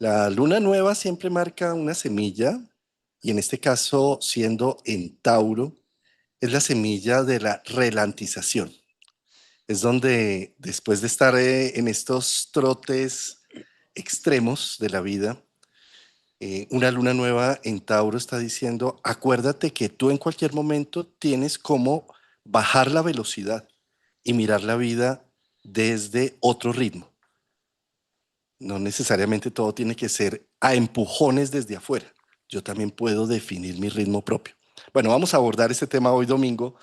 La luna nueva siempre marca una semilla y en este caso, siendo en Tauro, es la semilla de la relantización. Es donde después de estar en estos trotes extremos de la vida, una luna nueva en Tauro está diciendo, acuérdate que tú en cualquier momento tienes como bajar la velocidad y mirar la vida desde otro ritmo. No necesariamente todo tiene que ser a empujones desde afuera. Yo también puedo definir mi ritmo propio. Bueno, vamos a abordar este tema hoy domingo,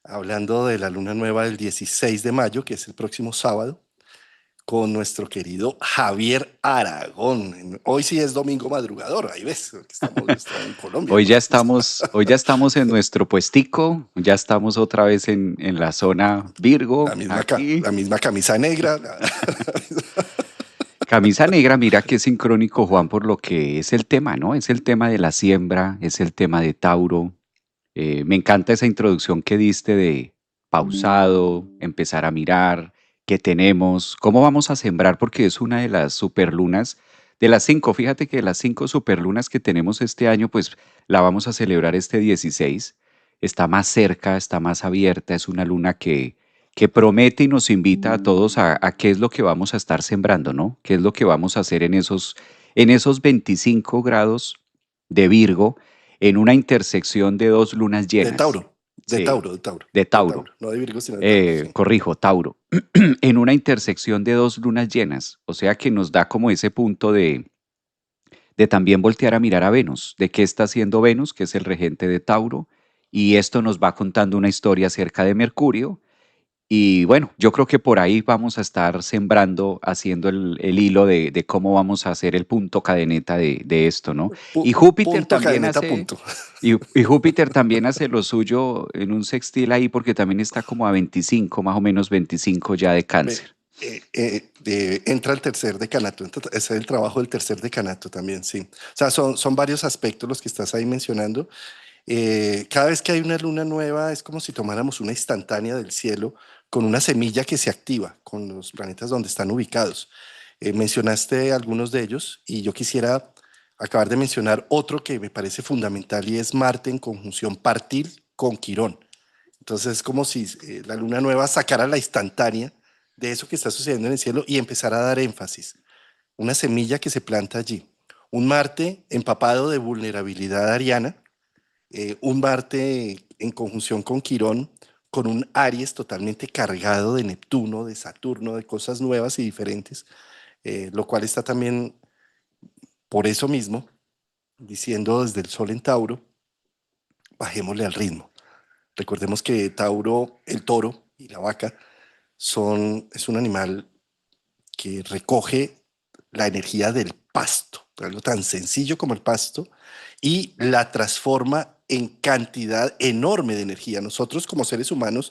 hablando de la luna nueva del 16 de mayo, que es el próximo sábado, con nuestro querido Javier Aragón. Hoy sí es domingo madrugador, ahí ves, que estamos en Colombia, Hoy por ya supuesto. estamos, hoy ya estamos en nuestro puestico, ya estamos otra vez en la zona Virgo, aquí. La misma camisa negra. Camisa negra, mira qué sincrónico, Juan, por lo que es el tema, ¿no? Es el tema de la siembra, es el tema de Tauro. Me encanta esa introducción que diste de pausado, empezar a mirar qué tenemos, cómo vamos a sembrar, porque es una de las superlunas, de las cinco, fíjate que de las cinco superlunas que tenemos este año, pues la vamos a celebrar este 16. Está más cerca, está más abierta, es una luna que promete y nos invita a todos a qué es lo que vamos a estar sembrando, ¿no? ¿Qué es lo que vamos a hacer en esos 25 grados de Virgo, en una intersección de dos lunas De llenas? Tauro, de Sí, Tauro, de Tauro, de de Tauro. Tauro. No de Virgo, sino de Tauro, sí. Corrijo, Tauro. En una intersección de dos lunas llenas. O sea que nos da como ese punto de también voltear a mirar a Venus, de qué está haciendo Venus, que es el regente de Tauro, y esto nos va contando una historia acerca de Mercurio. Y bueno, yo creo que por ahí vamos a estar sembrando, haciendo el hilo de cómo vamos a hacer el punto cadeneta de esto, ¿no? Y Júpiter Punto, también cadeneta, hace, punto. y Júpiter también hace lo suyo en un sextil ahí porque también está como a 25, más o menos 25 ya de Ve, cáncer. entra el tercer decanato, es el trabajo del tercer decanato también, sí. O sea, son varios aspectos los que estás ahí mencionando. Cada vez que hay una luna nueva es como si tomáramos una instantánea del cielo con una semilla que se activa con los planetas donde están ubicados. Mencionaste algunos de ellos y yo quisiera acabar de mencionar otro que me parece fundamental y es Marte en conjunción partir con Quirón. Entonces es como si la luna nueva sacara la instantánea de eso que está sucediendo en el cielo y empezara a dar énfasis. Una semilla que se planta allí. Un Marte empapado de vulnerabilidad ariana, un Marte en conjunción con Quirón, con un Aries totalmente cargado de Neptuno, de Saturno, de cosas nuevas y diferentes, lo cual está también por eso mismo diciendo desde el Sol en Tauro, bajémosle al ritmo. Recordemos que Tauro, el toro y la vaca es un animal que recoge la energía del pasto, algo tan sencillo como el pasto, y la transforma en cantidad enorme de energía. Nosotros como seres humanos,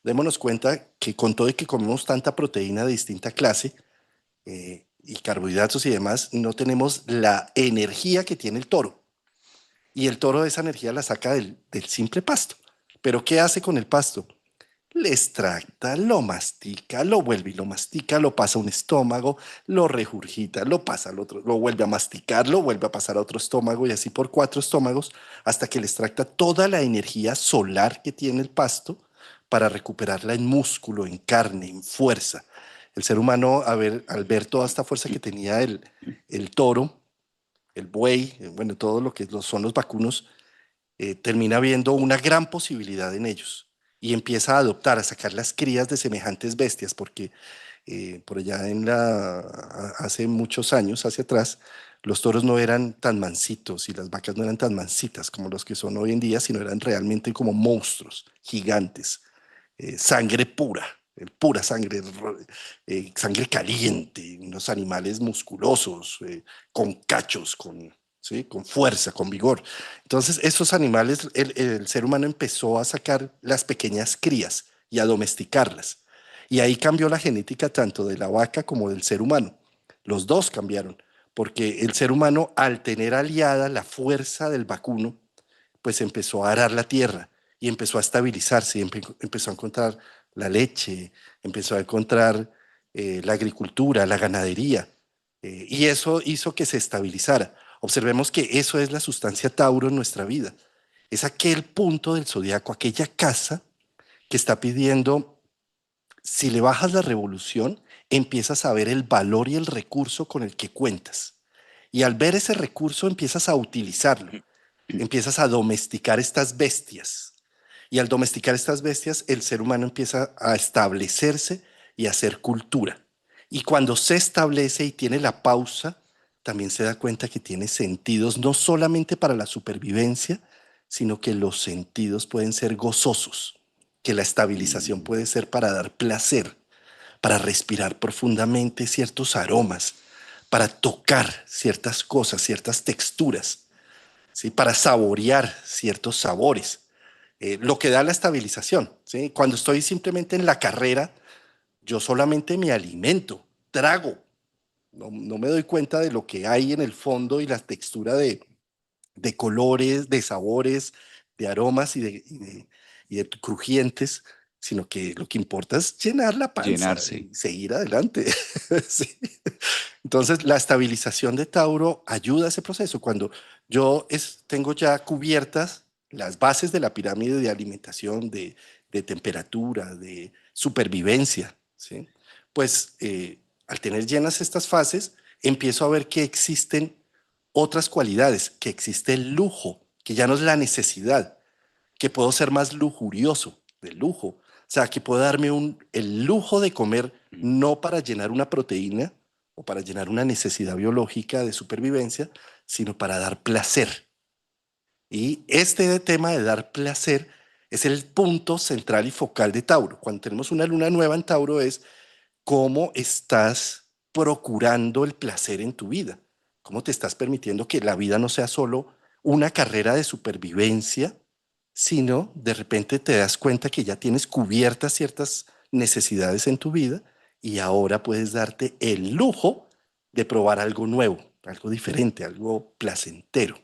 démonos cuenta que con todo y que comemos tanta proteína de distinta clase y carbohidratos y demás, no tenemos la energía que tiene el toro. Y el toro esa energía la saca del simple pasto. Pero ¿qué hace con el pasto? Le extracta, lo mastica, lo vuelve y lo mastica, lo pasa a un estómago, lo regurgita, lo pasa al otro, lo vuelve a masticar, lo vuelve a pasar a otro estómago y así por cuatro estómagos hasta que le extracta toda la energía solar que tiene el pasto para recuperarla en músculo, en carne, en fuerza. El ser humano, al ver toda esta fuerza que tenía el toro, el buey, bueno, todo lo que son los vacunos, termina viendo una gran posibilidad en ellos y empieza a adoptar, a sacar las crías de semejantes bestias, porque por allá hace muchos años, hacia atrás, los toros no eran tan mansitos y las vacas no eran tan mansitas como los que son hoy en día, sino eran realmente como monstruos gigantes, sangre pura, pura sangre, sangre caliente, unos animales musculosos, con cachos, ¿sí? Con fuerza, con vigor. Entonces, esos animales, el ser humano empezó a sacar las pequeñas crías y a domesticarlas. Y ahí cambió la genética tanto de la vaca como del ser humano. Los dos cambiaron, porque el ser humano, al tener aliada la fuerza del vacuno, pues empezó a arar la tierra y empezó a estabilizarse y empezó a encontrar la leche, empezó a encontrar la agricultura, la ganadería. Y eso hizo que se estabilizara. Observemos que eso es la sustancia Tauro en nuestra vida. Es aquel punto del zodiaco, aquella casa que está pidiendo, si le bajas la revolución, empiezas a ver el valor y el recurso con el que cuentas. Y al ver ese recurso empiezas a utilizarlo, empiezas a domesticar estas bestias. Y al domesticar estas bestias, el ser humano empieza a establecerse y a hacer cultura. Y cuando se establece y tiene la pausa, también se da cuenta que tiene sentidos no solamente para la supervivencia, sino que los sentidos pueden ser gozosos, que la estabilización Mm, puede ser para dar placer, para respirar profundamente ciertos aromas, para tocar ciertas cosas, ciertas texturas, ¿sí? Para saborear ciertos sabores, lo que da la estabilización. ¿Sí? Cuando estoy simplemente en la carrera, yo solamente me alimento, trago, no me doy cuenta de lo que hay en el fondo y la textura de colores, de sabores, de aromas y de crujientes, sino que lo que importa es llenar la panza llenarse. y seguir adelante. Sí. Entonces, la estabilización de Tauro ayuda a ese proceso. Cuando tengo ya cubiertas las bases de la pirámide de alimentación, de temperatura, de supervivencia, ¿sí? Pues al tener llenas estas fases, empiezo a ver que existen otras cualidades, que existe el lujo, que ya no es la necesidad, que puedo ser más lujurioso, de lujo. O sea, que puedo darme el lujo de comer Mm. no para llenar una proteína o para llenar una necesidad biológica de supervivencia, sino para dar placer. Y este tema de dar placer es el punto central y focal de Tauro. Cuando tenemos una luna nueva en Tauro es cómo estás procurando el placer en tu vida, cómo te estás permitiendo que la vida no sea solo una carrera de supervivencia, sino de repente te das cuenta que ya tienes cubiertas ciertas necesidades en tu vida y ahora puedes darte el lujo de probar algo nuevo, algo diferente, algo placentero.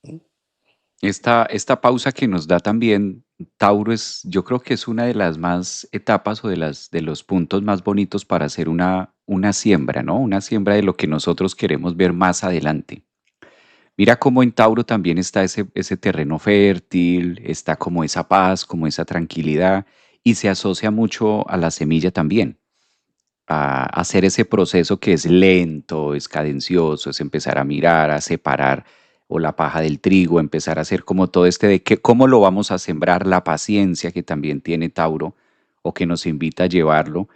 ¿Mm? Esta pausa que nos da también Tauro es, yo creo que es una de las más etapas o de los puntos más bonitos para hacer una siembra, ¿no? Una siembra de lo que nosotros queremos ver más adelante. Mira cómo en Tauro también está ese terreno fértil, está como esa paz, como esa tranquilidad, y se asocia mucho a la semilla también, a hacer ese proceso que es lento, es cadencioso, es empezar a mirar, a separar o la paja del trigo, empezar a hacer como todo este de que, cómo lo vamos a sembrar, la paciencia que también tiene Tauro o que nos invita a llevarlo.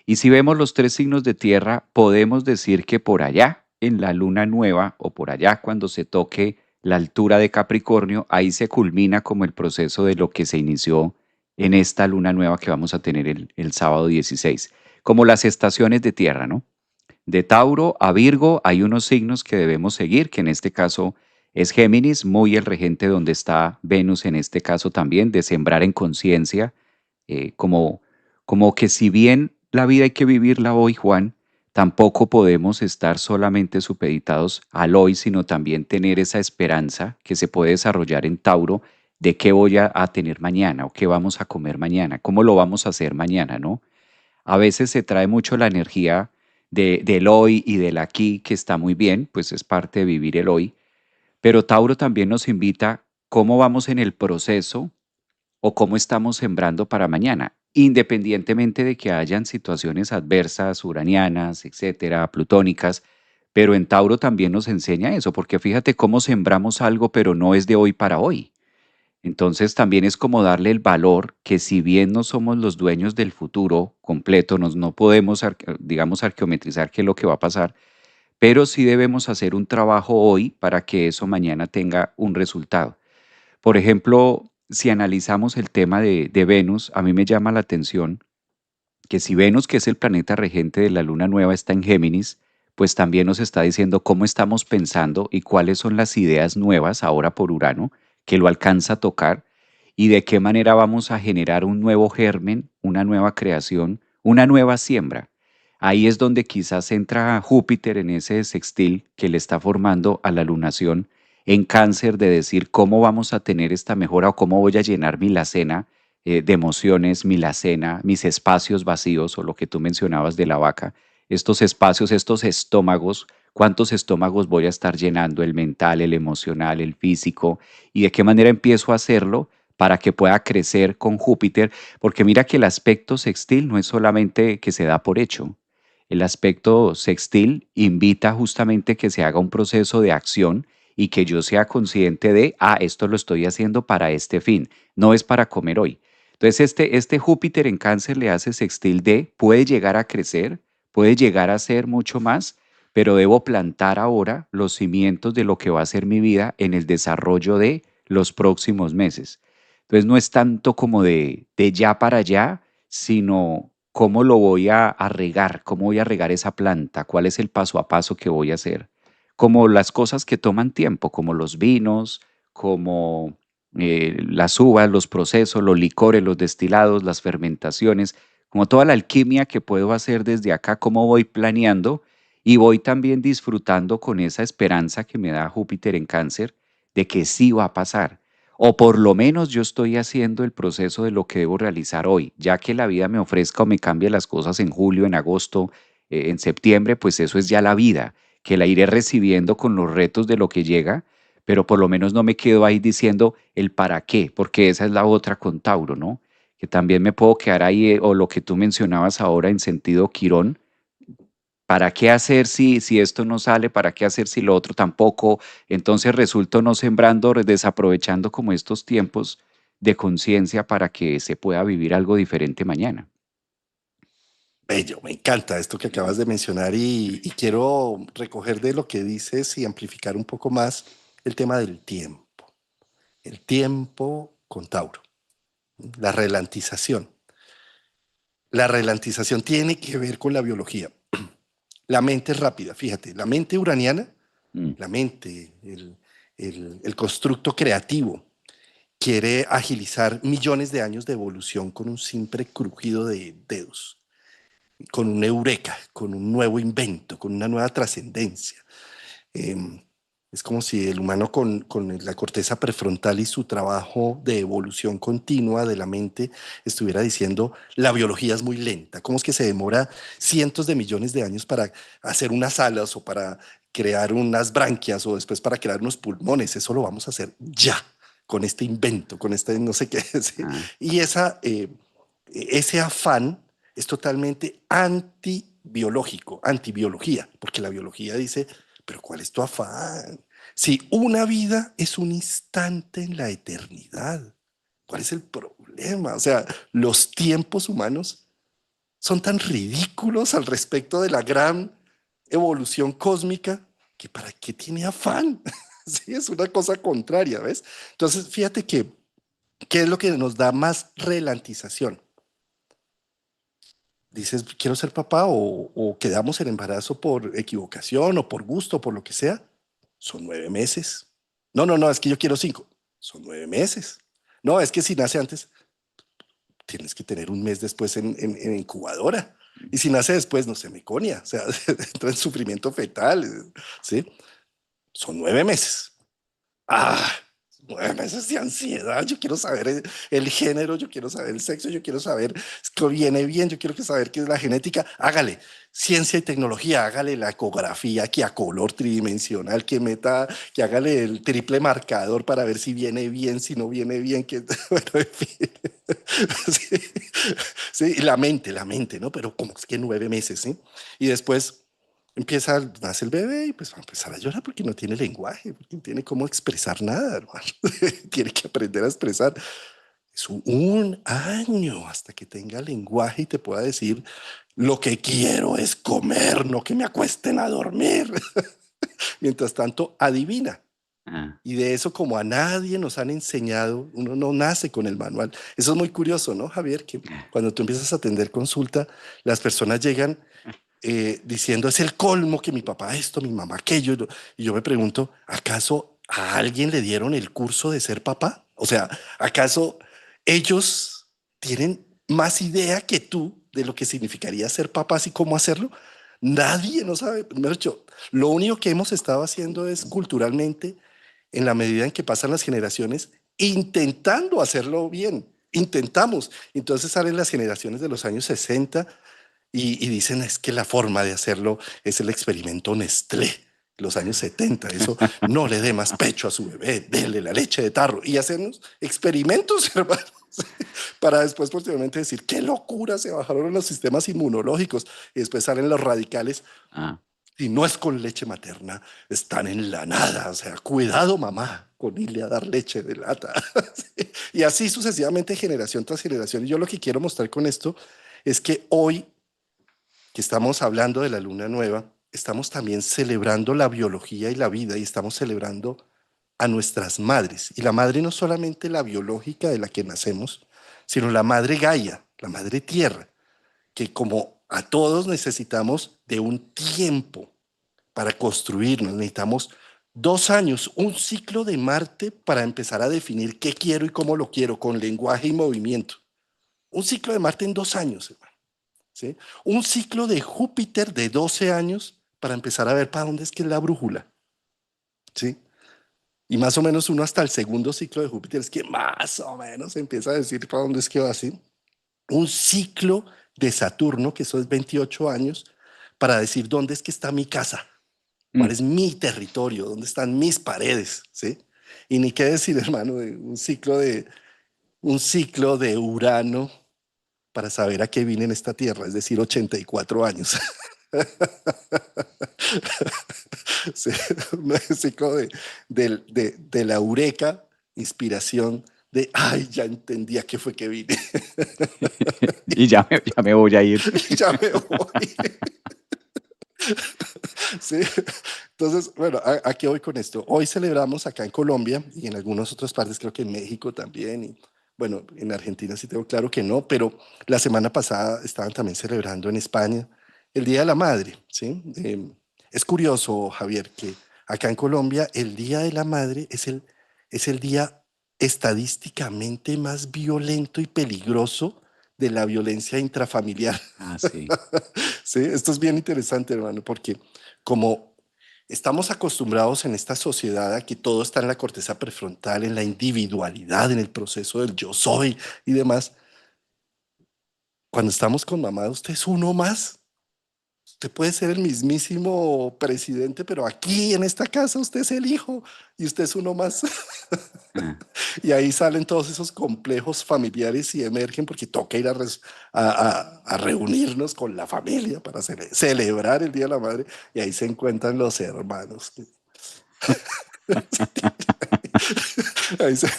Y si vemos los tres signos de tierra, podemos decir que por allá, en la luna nueva o por allá cuando se toque la altura de Capricornio, ahí se culmina como el proceso de lo que se inició en esta luna nueva que vamos a tener el sábado 16, como las estaciones de tierra, ¿no? De Tauro a Virgo hay unos signos que debemos seguir, que en este caso es Géminis, muy el regente donde está Venus en este caso también, de sembrar en conciencia, como, como que si bien la vida hay que vivirla hoy, Juan, tampoco podemos estar solamente supeditados al hoy, sino también tener esa esperanza que se puede desarrollar en Tauro de qué voy a tener mañana o qué vamos a comer mañana, cómo lo vamos a hacer mañana, ¿no? A veces se trae mucho la energía del hoy y del aquí, que está muy bien, pues es parte de vivir el hoy, pero Tauro también nos invita cómo vamos en el proceso o cómo estamos sembrando para mañana, independientemente de que hayan situaciones adversas, uranianas, etcétera, plutónicas, pero en Tauro también nos enseña eso, porque fíjate cómo sembramos algo, pero no es de hoy para hoy. Entonces también es como darle el valor que si bien no somos los dueños del futuro completo, no podemos, digamos, arqueometrizar qué es lo que va a pasar, pero sí debemos hacer un trabajo hoy para que eso mañana tenga un resultado. Por ejemplo, si analizamos el tema de Venus, a mí me llama la atención que si Venus, que es el planeta regente de la luna nueva, está en Géminis, pues también nos está diciendo cómo estamos pensando y cuáles son las ideas nuevas ahora por Urano que lo alcanza a tocar y de qué manera vamos a generar un nuevo germen, una nueva creación, una nueva siembra. Ahí es donde quizás entra Júpiter en ese sextil que le está formando a la lunación en Cáncer de decir cómo vamos a tener esta mejora o cómo voy a llenar mi lacena de emociones, mi lacena, mis espacios vacíos o lo que tú mencionabas de la vaca, estos espacios, estos estómagos, cuántos estómagos voy a estar llenando, el mental, el emocional, el físico, y de qué manera empiezo a hacerlo para que pueda crecer con Júpiter, porque mira que el aspecto sextil no es solamente que se da por hecho. El aspecto sextil invita justamente que se haga un proceso de acción y que yo sea consciente de, esto lo estoy haciendo para este fin, no es para comer hoy. Entonces, este Júpiter en Cáncer le hace sextil de, puede llegar a crecer, puede llegar a ser mucho más, pero debo plantar ahora los cimientos de lo que va a ser mi vida en el desarrollo de los próximos meses. Entonces, no es tanto como de ya para allá, sino cómo lo voy a regar, cómo voy a regar esa planta, cuál es el paso a paso que voy a hacer. Como las cosas que toman tiempo, como los vinos, como las uvas, los procesos, los licores, los destilados, las fermentaciones, como toda la alquimia que puedo hacer desde acá, cómo voy planeando y voy también disfrutando con esa esperanza que me da Júpiter en Cáncer de que sí va a pasar. O por lo menos yo estoy haciendo el proceso de lo que debo realizar hoy, ya que la vida me ofrezca o me cambie las cosas en julio, en agosto, en septiembre, pues eso es ya la vida, que la iré recibiendo con los retos de lo que llega, pero por lo menos no me quedo ahí diciendo el para qué, porque esa es la otra con Tauro, ¿no? Que también me puedo quedar ahí, o lo que tú mencionabas ahora en sentido Quirón, ¿para qué hacer si esto no sale? ¿Para qué hacer si lo otro tampoco? Entonces resulto no sembrando, desaprovechando como estos tiempos de conciencia para que se pueda vivir algo diferente mañana. Bello, me encanta esto que acabas de mencionar y quiero recoger de lo que dices y amplificar un poco más el tema del tiempo. El tiempo con Tauro, la relantización. La relantización tiene que ver con la biología. La mente es rápida, fíjate, la mente uraniana, Mm, la mente, el constructo creativo, quiere agilizar millones de años de evolución con un simple crujido de dedos, con un eureka, con un nuevo invento, con una nueva trascendencia. Eh, es como si el humano con la corteza prefrontal y su trabajo de evolución continua de la mente estuviera diciendo, la biología es muy lenta. ¿Cómo es que se demora cientos de millones de años para hacer unas alas o para crear unas branquias o después para crear unos pulmones? Eso lo vamos a hacer ya, con este invento, con este no sé qué. ¿Sí? ah, Y ese afán es totalmente antibiológico, antibiología, porque la biología dice, pero ¿cuál es tu afán? Si una vida es un instante en la eternidad, ¿cuál es el problema? O sea, los tiempos humanos son tan ridículos al respecto de la gran evolución cósmica que para qué tiene afán. Sí, es una cosa contraria, ¿ves? Entonces, fíjate que, ¿qué es lo que nos da más relantización? Dices, quiero ser papá o quedamos en embarazo por equivocación o por gusto, por lo que sea, son 9 meses. No, no, no, es que yo quiero 5. Son 9 meses. No, es que si nace antes, tienes que tener un mes después en incubadora. Y si nace después, no se meconia, o sea, entra en sufrimiento fetal, ¿sí? Son 9 meses. Ah, 9 meses de ansiedad. Yo quiero saber el género, yo quiero saber el sexo, yo quiero saber que viene bien, yo quiero saber qué es la genética. Hágale ciencia y tecnología, hágale la ecografía que a color tridimensional, que meta, que hágale el triple marcador para ver si viene bien, si no viene bien, que bueno, en fin. Sí, sí, la mente, ¿no? Pero como es que 9 meses, ¿sí? Y después nace el bebé y pues va a empezar a llorar porque no tiene lenguaje, porque no tiene cómo expresar nada, hermano. Tiene que aprender a expresar. Es un año hasta que tenga lenguaje y te pueda decir, lo que quiero es comer, no que me acuesten a dormir. Mientras tanto, adivina. ah, Y de eso, como a nadie nos han enseñado, uno no nace con el manual. Eso es muy curioso, ¿no, Javier? Que cuando tú empiezas a atender consulta, las personas llegan diciendo, es el colmo que mi papá esto, mi mamá aquello. Y yo me pregunto, ¿acaso a alguien le dieron el curso de ser papá? O sea, ¿acaso ellos tienen más idea que tú de lo que significaría ser papás y cómo hacerlo? Nadie no sabe. Primero dicho, lo único que hemos estado haciendo es culturalmente, en la medida en que pasan las generaciones, intentando hacerlo bien. Intentamos. Entonces salen las generaciones de los años 60 y dicen es que la forma de hacerlo es el experimento Nestlé. los años 70, eso, no le dé más pecho a su bebé, déle la leche de tarro y hacernos experimentos, hermanos, para después posteriormente decir, qué locura, se bajaron los sistemas inmunológicos y después salen los radicales. Ah, Si no es con leche materna, están en la nada. O sea, cuidado, mamá, con irle a dar leche de lata. Sí. Y así sucesivamente, generación tras generación. Y yo lo que quiero mostrar con esto es que hoy que estamos hablando de la luna nueva, estamos también celebrando la biología y la vida y estamos celebrando a nuestras madres. Y la madre no solamente la biológica de la que nacemos, sino la madre Gaia, la madre tierra, que como a todos necesitamos de un tiempo para construirnos. Necesitamos 2 años, un ciclo de Marte para empezar a definir qué quiero y cómo lo quiero, con lenguaje y movimiento. Un ciclo de Marte en 2 años, hermano, ¿sí? Un ciclo de Júpiter de 12 años para empezar a ver para dónde es que es la brújula, ¿sí? Y más o menos uno hasta el segundo ciclo de Júpiter es que más o menos empieza a decir para dónde es que va así. Un ciclo de Saturno, que eso es 28 años, para decir dónde es que está mi casa, cuál mm. es mi territorio, dónde están mis paredes, ¿sí? Y ni qué decir, hermano, de un ciclo de Urano para saber a qué vine en esta tierra, es decir, 84 años. Sí, un ciclo de la eureka, inspiración de, ay, ya entendía qué fue que vine, Y ya me voy a ir. ya me voy. Sí. Entonces, bueno, ¿a qué voy con esto? Hoy celebramos acá en Colombia y en algunas otras partes, creo que en México también, y bueno, en Argentina sí tengo claro que no, pero la semana pasada estaban también celebrando en España el Día de la Madre, ¿sí? Es curioso, Javier, que acá en Colombia el Día de la Madre es el día estadísticamente más violento y peligroso de la violencia intrafamiliar. Ah, sí. Sí, esto es bien interesante, hermano, porque como estamos acostumbrados en esta sociedad a que todo está en la corteza prefrontal, en la individualidad, en el proceso del yo soy y demás, cuando estamos con mamá, usted es uno más. Usted puede ser el mismísimo presidente, pero aquí en esta casa usted es el hijo y usted es uno más. Ah, Y ahí salen todos esos complejos familiares y emergen porque toca ir a reunirnos con la familia para celebrar el Día de la Madre y ahí se encuentran los hermanos. Ahí se-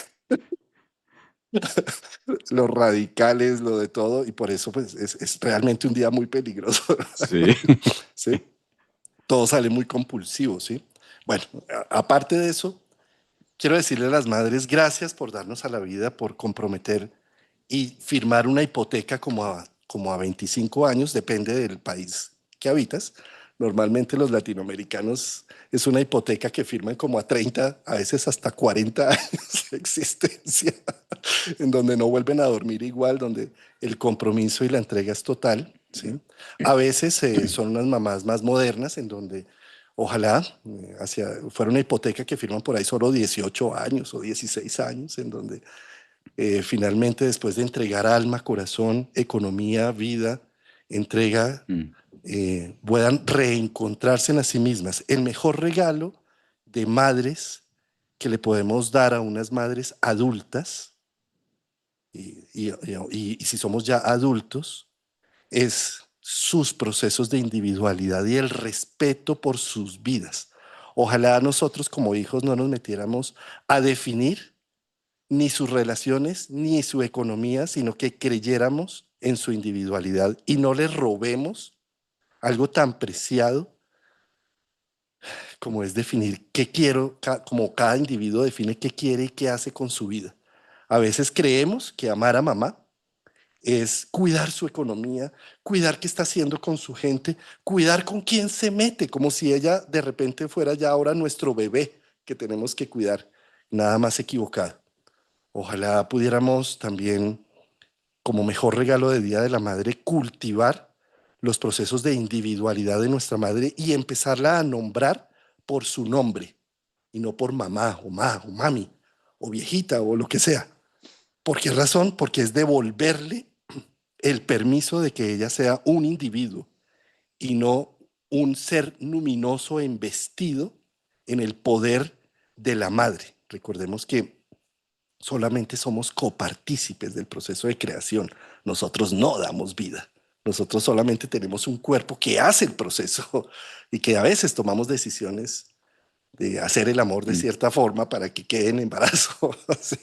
los radicales, lo de todo y por eso pues es realmente un día muy peligroso. sí. ¿Sí? Todo sale muy compulsivo, ¿sí? Bueno, aparte de eso, quiero decirle a las madres gracias por darnos a la vida, por comprometer y firmar una hipoteca como a 25 años, depende del país que habitas. Normalmente los latinoamericanos es una hipoteca que firman como a 30, a veces hasta 40 años de existencia, en donde no vuelven a dormir igual, donde el compromiso y la entrega es total, ¿sí? A veces son unas mamás más modernas, en donde ojalá fuera una hipoteca que firman por ahí solo 18 años o 16 años, en donde finalmente después de entregar alma, corazón, economía, vida, entrega, Mm, puedan reencontrarse en a sí mismas. El mejor regalo de madres que le podemos dar a unas madres adultas, y si somos ya adultos, es sus procesos de individualidad y el respeto por sus vidas. Ojalá nosotros como hijos no nos metiéramos a definir ni sus relaciones ni su economía, sino que creyéramos en su individualidad y no les robemos algo tan preciado como es definir qué quiero, como cada individuo define qué quiere y qué hace con su vida. A veces creemos que amar a mamá es cuidar su economía, cuidar qué está haciendo con su gente, cuidar con quién se mete, como si ella de repente fuera ya ahora nuestro bebé que tenemos que cuidar. Nada más equivocado. Ojalá pudiéramos también, como mejor regalo de Día de la Madre, cultivar los procesos de individualidad de nuestra madre y empezarla a nombrar por su nombre y no por mamá o ma o mami o viejita o lo que sea. ¿Por qué razón? Porque es devolverle el permiso de que ella sea un individuo y no un ser luminoso embestido en el poder de la madre. Recordemos que solamente somos copartícipes del proceso de creación. Nosotros no damos vida. Nosotros solamente tenemos un cuerpo que hace el proceso y que a veces tomamos decisiones de hacer el amor de Mm. cierta forma para que quede en embarazo. ¿Sí?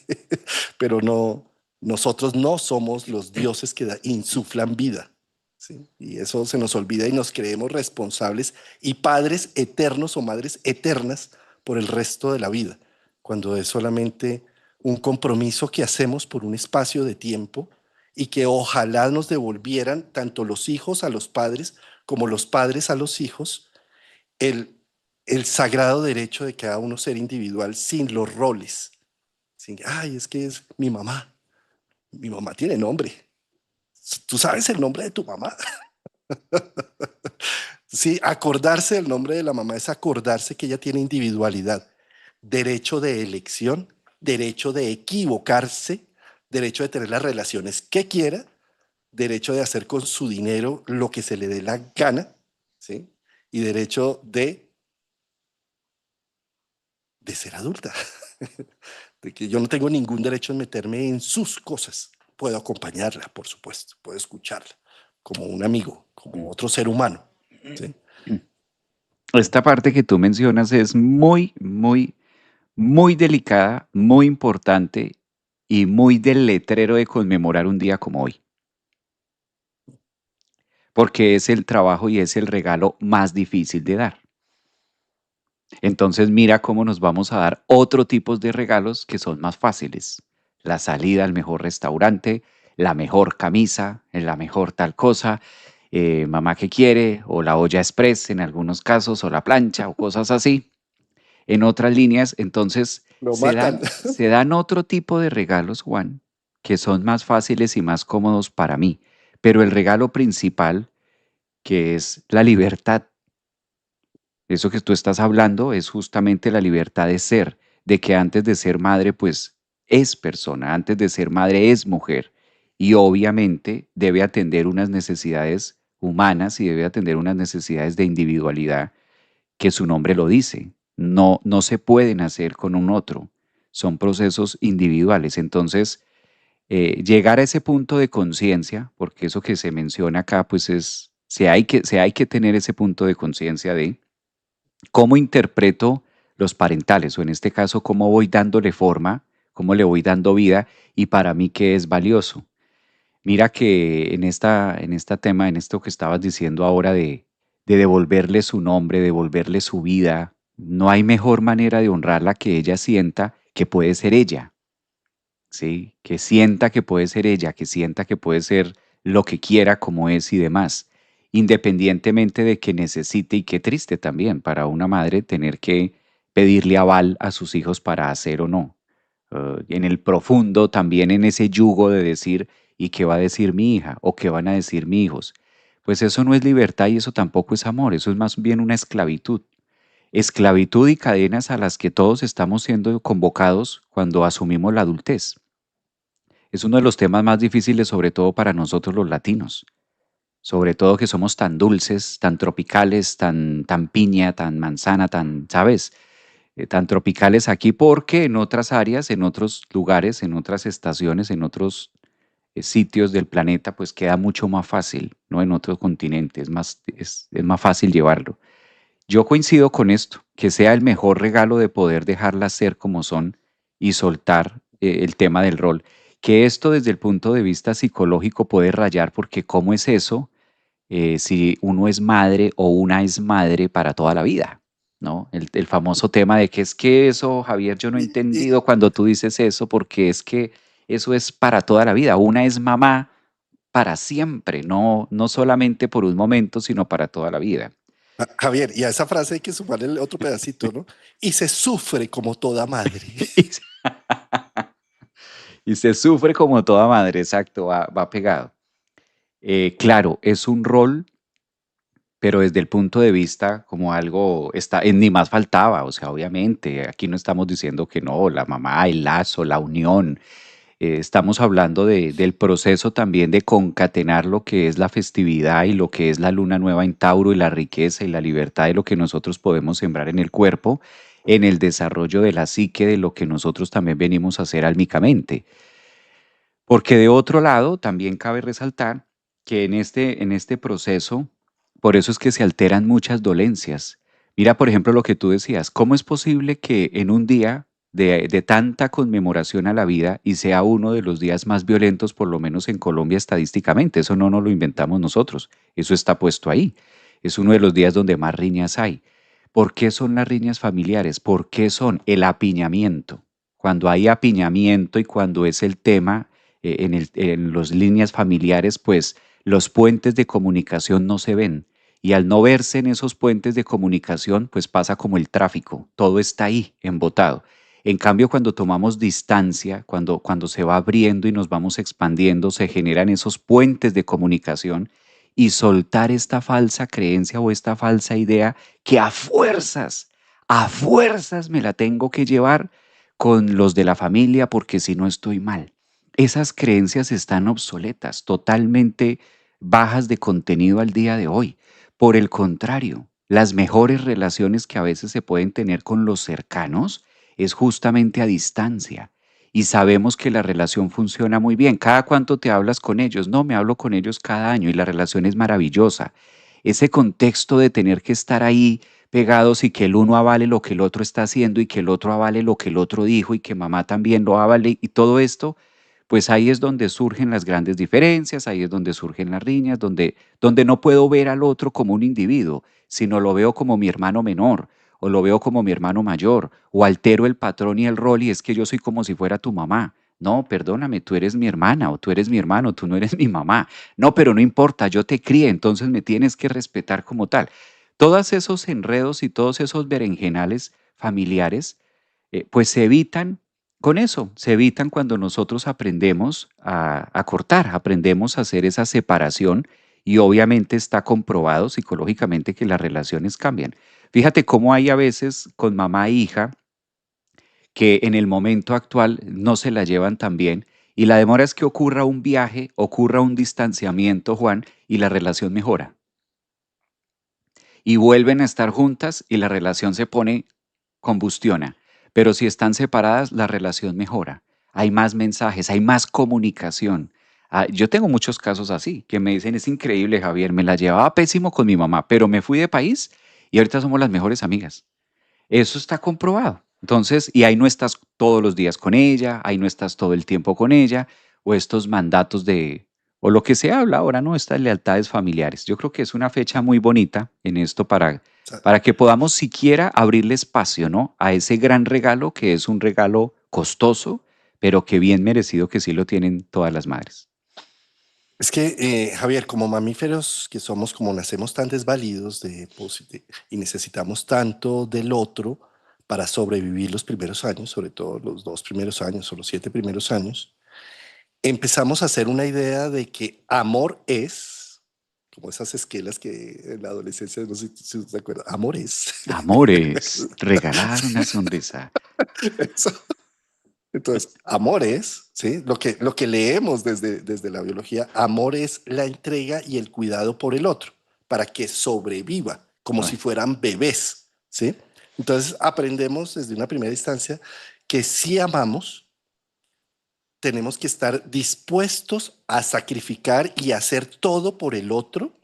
Pero no, nosotros no somos los dioses que insuflan vida. ¿Sí? Y eso se nos olvida y nos creemos responsables y padres eternos o madres eternas por el resto de la vida, cuando es solamente un compromiso que hacemos por un espacio de tiempo y que ojalá nos devolvieran tanto los hijos a los padres como los padres a los hijos el, el sagrado derecho de cada uno ser individual sin los roles. Sin, ay, es que es mi mamá tiene nombre. ¿Tú sabes el nombre de tu mamá? Sí, acordarse del nombre de la mamá es acordarse que ella tiene individualidad, derecho de elección, derecho de equivocarse, derecho de tener las relaciones que quiera, derecho de hacer con su dinero lo que se le dé la gana, ¿sí? Y derecho de ser adulta, de que yo no tengo ningún derecho en meterme en sus cosas. Puedo acompañarla, por supuesto, puedo escucharla como un amigo, como otro ser humano, ¿sí? Esta parte que tú mencionas es muy, muy, muy delicada, muy importante y muy del letrero de conmemorar un día como hoy, porque es el trabajo y es el regalo más difícil de dar. Entonces mira cómo nos vamos a dar otro tipo de regalos que son más fáciles. La salida al mejor restaurante, la mejor camisa, la mejor tal cosa, mamá que quiere, o la olla express en algunos casos, o la plancha, o cosas así. En otras líneas, entonces Lo matan. se dan otro tipo de regalos, Juan, que son más fáciles y más cómodos para mí. Pero el regalo principal, que es la libertad, eso que tú estás hablando es justamente la libertad de ser, de que antes de ser madre, pues es persona, antes de ser madre es mujer y obviamente debe atender unas necesidades humanas y debe atender unas necesidades de individualidad que su nombre lo dice. No, no se pueden hacer con un otro, son procesos individuales. Entonces, llegar a ese punto de conciencia, porque eso que se menciona acá, pues es, se hay que tener ese punto de conciencia de cómo interpreto los parentales, o en este caso, cómo voy dándole forma, cómo le voy dando vida y para mí qué es valioso. Mira que en esta tema, en esto que estabas diciendo ahora de devolverle su nombre, devolverle su vida, no hay mejor manera de honrarla que ella sienta que puede ser ella, ¿sí? Que sienta que puede ser ella, que sienta que puede ser lo que quiera, como es y demás, independientemente de que necesite, y qué triste también para una madre tener que pedirle aval a sus hijos para hacer o no. En el profundo, también en ese yugo de decir, ¿y qué va a decir mi hija? ¿O qué van a decir mis hijos? Pues eso no es libertad y eso tampoco es amor, eso es más bien una esclavitud. Esclavitud y cadenas a las que todos estamos siendo convocados cuando asumimos la adultez. Es uno de los temas más difíciles, sobre todo para nosotros los latinos, sobre todo que somos tan dulces, tan tropicales, tan piña, tan manzana, tan, ¿sabes? Tan tropicales aquí porque en otras áreas, en otros lugares, en otras estaciones, en otros sitios del planeta, pues queda mucho más fácil, ¿no? En otros continentes, es más fácil llevarlo. Yo coincido con esto, que sea el mejor regalo de poder dejarlas ser como son y soltar el tema del rol. Que esto desde el punto de vista psicológico puede rayar porque ¿cómo es eso si uno es madre o una es madre para toda la vida? ¿No? El famoso tema de que es que eso, Javier, yo no he Y entendido cuando tú dices eso porque es que eso es para toda la vida. Una es mamá para siempre, no, no solamente por un momento, sino para toda la vida. Javier, y a esa frase hay que sumarle el otro pedacito, ¿no? Y se sufre como toda madre. Y se y se sufre como toda madre, exacto, va pegado. Claro, es un rol, pero desde el punto de vista como algo, está, ni más faltaba, o sea, obviamente, aquí no estamos diciendo que no, la mamá, el lazo, la unión, Estamos hablando del proceso también de concatenar lo que es la festividad y lo que es la luna nueva en Tauro y la riqueza y la libertad de lo que nosotros podemos sembrar en el cuerpo, en el desarrollo de la psique, de lo que nosotros también venimos a hacer álmicamente. Porque de otro lado, también cabe resaltar que en este proceso, por eso es que se alteran muchas dolencias. Mira, por ejemplo, lo que tú decías, ¿cómo es posible que en un día de tanta conmemoración a la vida y sea uno de los días más violentos, por lo menos en Colombia estadísticamente? Eso no nos lo inventamos nosotros, eso está puesto ahí. Es uno de los días donde más riñas hay. ¿Por qué son las riñas familiares? ¿Por qué son el apiñamiento? Cuando hay apiñamiento y cuando es el tema en las líneas familiares, pues los puentes de comunicación no se ven. Y al no verse en esos puentes de comunicación, pues pasa como el tráfico, todo está ahí, embotado. En cambio, cuando tomamos distancia, cuando se va abriendo y nos vamos expandiendo, se generan esos puentes de comunicación y soltar esta falsa creencia o esta falsa idea que a fuerzas me la tengo que llevar con los de la familia porque si no estoy mal. Esas creencias están obsoletas, totalmente bajas de contenido al día de hoy. Por el contrario, las mejores relaciones que a veces se pueden tener con los cercanos es justamente a distancia. Y sabemos que la relación funciona muy bien. ¿Cada cuánto te hablas con ellos? No, me hablo con ellos cada año y la relación es maravillosa. Ese contexto de tener que estar ahí pegados y que el uno avale lo que el otro está haciendo y que el otro avale lo que el otro dijo y que mamá también lo avale y todo esto, pues ahí es donde surgen las grandes diferencias, ahí es donde surgen las riñas, donde no puedo ver al otro como un individuo, sino lo veo como mi hermano menor o lo veo como mi hermano mayor o altero el patrón y el rol y es que yo soy como si fuera tu mamá. No, perdóname, tú eres mi hermana o tú eres mi hermano, tú no eres mi mamá. No, pero no importa, yo te crié, entonces me tienes que respetar como tal. Todos esos enredos y todos esos berenjenales familiares, pues se evitan con eso, se evitan cuando nosotros aprendemos a cortar, aprendemos a hacer esa separación y obviamente está comprobado psicológicamente que las relaciones cambian. Fíjate cómo hay a veces con mamá e hija que en el momento actual no se la llevan tan bien y la demora es que ocurra un viaje, ocurra un distanciamiento, Juan, y la relación mejora y vuelven a estar juntas y la relación se pone combustiona. Pero si están separadas, la relación mejora. Hay más mensajes, hay más comunicación. Yo tengo muchos casos así, que me dicen, es increíble, Javier, me la llevaba pésimo con mi mamá, pero me fui de país y ahorita somos las mejores amigas. Eso está comprobado. Entonces, y ahí no estás todos los días con ella, ahí no estás todo el tiempo con ella, o estos mandatos de, o lo que se habla ahora, ¿no? Estas lealtades familiares. Yo creo que es una fecha muy bonita en esto para que podamos siquiera abrirle espacio, ¿no? A ese gran regalo que es un regalo costoso, pero que bien merecido que sí lo tienen todas las madres. Es que, Javier, como mamíferos que somos, como nacemos tan desvalidos y necesitamos tanto del otro para sobrevivir los primeros años, sobre todo los 2 primeros años o los 7 primeros años, empezamos a hacer una idea de que amor es, como esas esquelas que en la adolescencia, no sé si usted se acuerda, amor es. Amores, regalar una sonrisa. Eso. Entonces, amor es, ¿sí? Lo que leemos desde la biología, amor es la entrega y el cuidado por el otro, para que sobreviva, como si Ay, fueran bebés, ¿sí? Entonces, aprendemos desde una primera instancia que si amamos, tenemos que estar dispuestos a sacrificar y hacer todo por el otro.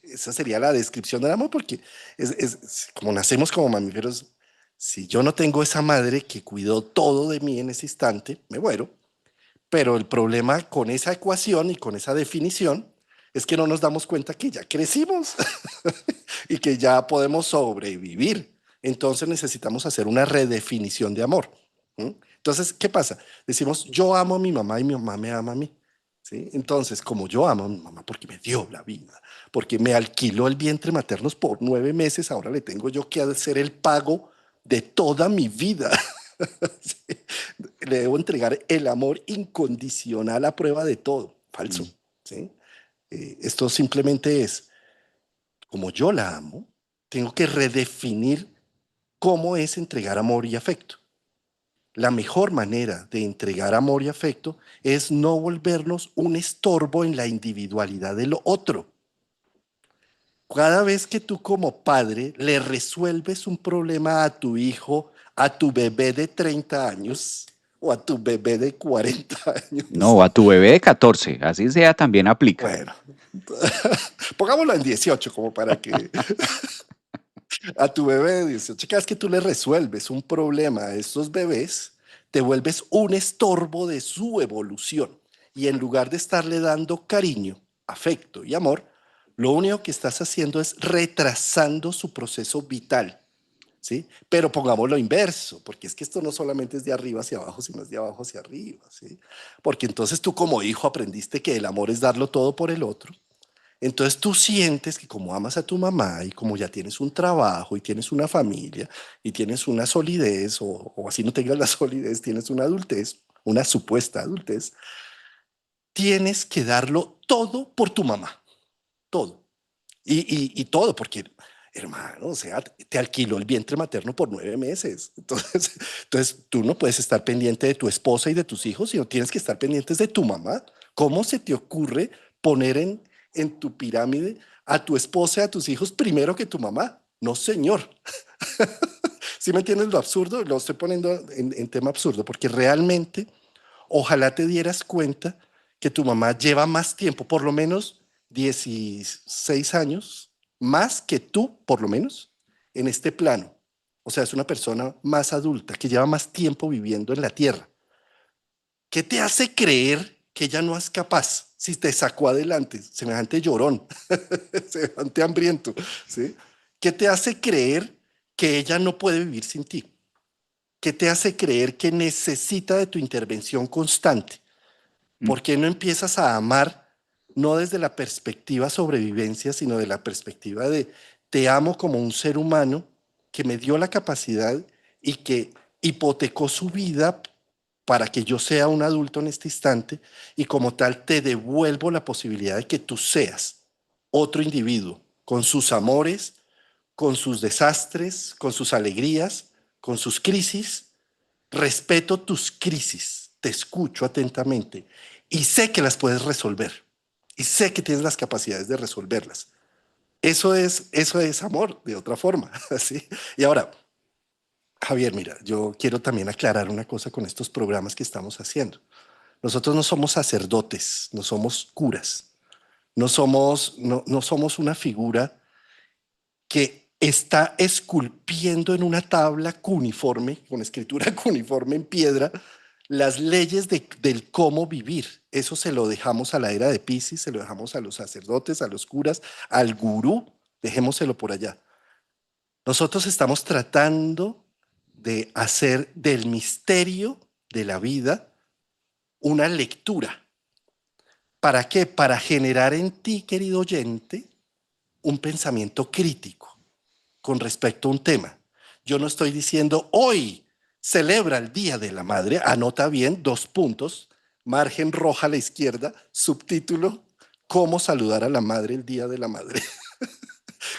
Esa sería la descripción del amor, porque como nacemos como mamíferos, si yo no tengo esa madre que cuidó todo de mí en ese instante, me muero. Pero el problema con esa ecuación y con esa definición es que no nos damos cuenta que ya crecimos y que ya podemos sobrevivir. Entonces necesitamos hacer una redefinición de amor. ¿M? Entonces, ¿qué pasa? Decimos, yo amo a mi mamá y mi mamá me ama a mí. ¿Sí? Entonces, como yo amo a mi mamá porque me dio la vida, porque me alquiló el vientre materno por 9 meses, ahora le tengo yo que hacer el pago de toda mi vida. Sí. Le debo entregar el amor incondicional a prueba de todo. Falso. mm, ¿Sí? Esto simplemente es, como yo la amo, tengo que redefinir cómo es entregar amor y afecto. la mejor manera de entregar amor y afecto es no volvernos un estorbo en la individualidad del otro. Cada vez que tú como padre le resuelves un problema a tu hijo, a tu bebé de 30 años o a tu bebé de 40 años, No, a tu bebé de 14, así sea, también aplica. bueno, pongámoslo en 18 como para que a tu bebé de 18, cada vez que tú le resuelves un problema a estos bebés, te vuelves un estorbo de su evolución. Y en lugar de estarle dando cariño, afecto y amor, lo único que estás haciendo es retrasando su proceso vital. ¿Sí? Pero pongámoslo inverso, porque es que esto no solamente es de arriba hacia abajo, sino es de abajo hacia arriba, ¿sí? Porque entonces tú como hijo aprendiste que el amor es darlo todo por el otro. Entonces tú sientes que como amas a tu mamá y como ya tienes un trabajo y tienes una familia y tienes una solidez o así no tengas la solidez, tienes una adultez, una supuesta adultez, tienes que darlo todo por tu mamá, todo. Y todo, porque, hermano, o sea, te alquiló el vientre materno por 9 meses. Entonces, tú no puedes estar pendiente de tu esposa y de tus hijos, sino tienes que estar pendientes de tu mamá. ¿Cómo se te ocurre poner en tu pirámide a tu esposa y a tus hijos primero que tu mamá? No, señor. ¿Sí me entiendes lo absurdo? Lo estoy poniendo en tema absurdo, porque realmente ojalá te dieras cuenta que tu mamá lleva más tiempo, por lo menos 16 años, más que tú, por lo menos, en este plano. O sea, es una persona más adulta, que lleva más tiempo viviendo en la tierra. ¿Qué te hace creer que ella no es capaz si te sacó adelante, semejante llorón, semejante hambriento? ¿Sí? ¿Qué te hace creer que ella no puede vivir sin ti? ¿Qué te hace creer que necesita de tu intervención constante? Mm. ¿Por qué no empiezas a amar no desde la perspectiva sobrevivencia, sino de la perspectiva de te amo como un ser humano que me dio la capacidad y que hipotecó su vida para que yo sea un adulto en este instante y como tal te devuelvo la posibilidad de que tú seas otro individuo con sus amores, con sus desastres, con sus alegrías, con sus crisis? Respeto tus crisis, te escucho atentamente y sé que las puedes resolver y sé que tienes las capacidades de resolverlas. Eso es amor de otra forma, ¿sí? Y ahora, Javier, mira, yo quiero también aclarar una cosa con estos programas que estamos haciendo. Nosotros no somos sacerdotes, no somos curas, no somos una figura que está esculpiendo en una tabla cuneiforme, con escritura cuneiforme en piedra, las leyes del cómo vivir. Eso se lo dejamos a la era de Piscis, se lo dejamos a los sacerdotes, a los curas, al gurú, dejémoselo por allá. Nosotros estamos tratando de hacer del misterio de la vida una lectura. ¿Para qué? Para generar en ti, querido oyente, un pensamiento crítico con respecto a un tema. Yo no estoy diciendo hoy celebra el Día de la Madre, anota bien, 2 puntos, margen roja a la izquierda, subtítulo, cómo saludar a la madre el Día de la Madre.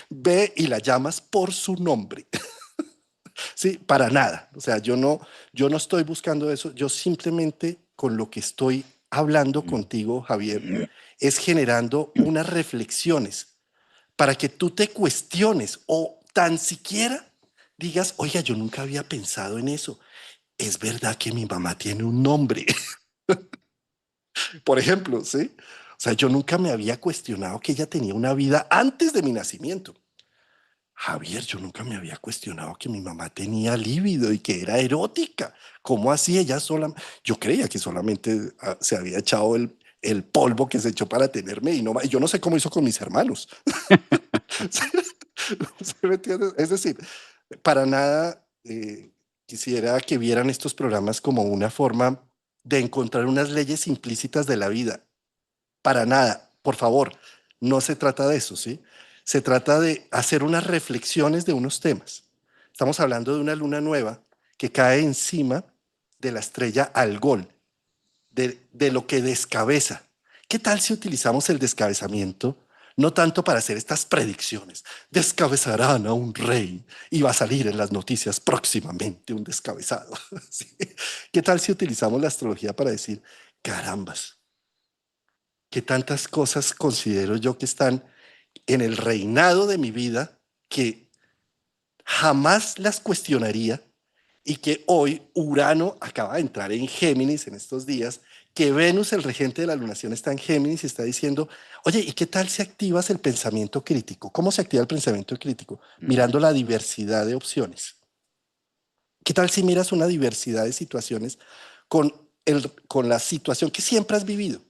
Ve y la llamas por su nombre. Sí, para nada. O sea, yo no estoy buscando eso, yo simplemente con lo que estoy hablando contigo, Javier, es generando unas reflexiones para que tú te cuestiones o tan siquiera digas, oiga, yo nunca había pensado en eso. Es verdad que mi mamá tiene un nombre, por ejemplo, ¿sí? O sea, yo nunca me había cuestionado que ella tenía una vida antes de mi nacimiento. Javier, yo nunca me había cuestionado que mi mamá tenía líbido y que era erótica. ¿Cómo así ella sola? Yo creía que solamente se había echado el polvo que se echó para tenerme y no, yo no sé cómo hizo con mis hermanos. ¿Sí me entiendes? Es decir, para nada quisiera que vieran estos programas como una forma de encontrar unas leyes implícitas de la vida. Para nada, por favor, no se trata de eso, ¿sí? Se trata de hacer unas reflexiones de unos temas. Estamos hablando de una luna nueva que cae encima de la estrella Algol, de lo que descabeza. ¿Qué tal si utilizamos el descabezamiento no tanto para hacer estas predicciones. Descabezarán a un rey y va a salir en las noticias próximamente un descabezado. ¿Sí? ¿Qué tal si utilizamos la astrología para decir, carambas, qué tantas cosas considero yo que están en el reinado de mi vida que jamás las cuestionaría y que hoy Urano acaba de entrar en Géminis en estos días, que Venus, el regente de la lunación, está en Géminis y está diciendo, oye, ¿y qué tal si activas el pensamiento crítico? ¿Cómo se activa el pensamiento crítico? Ujú. Mirando la diversidad de opciones. ¿Qué tal si miras una diversidad de situaciones con, con la situación que siempre has vivido?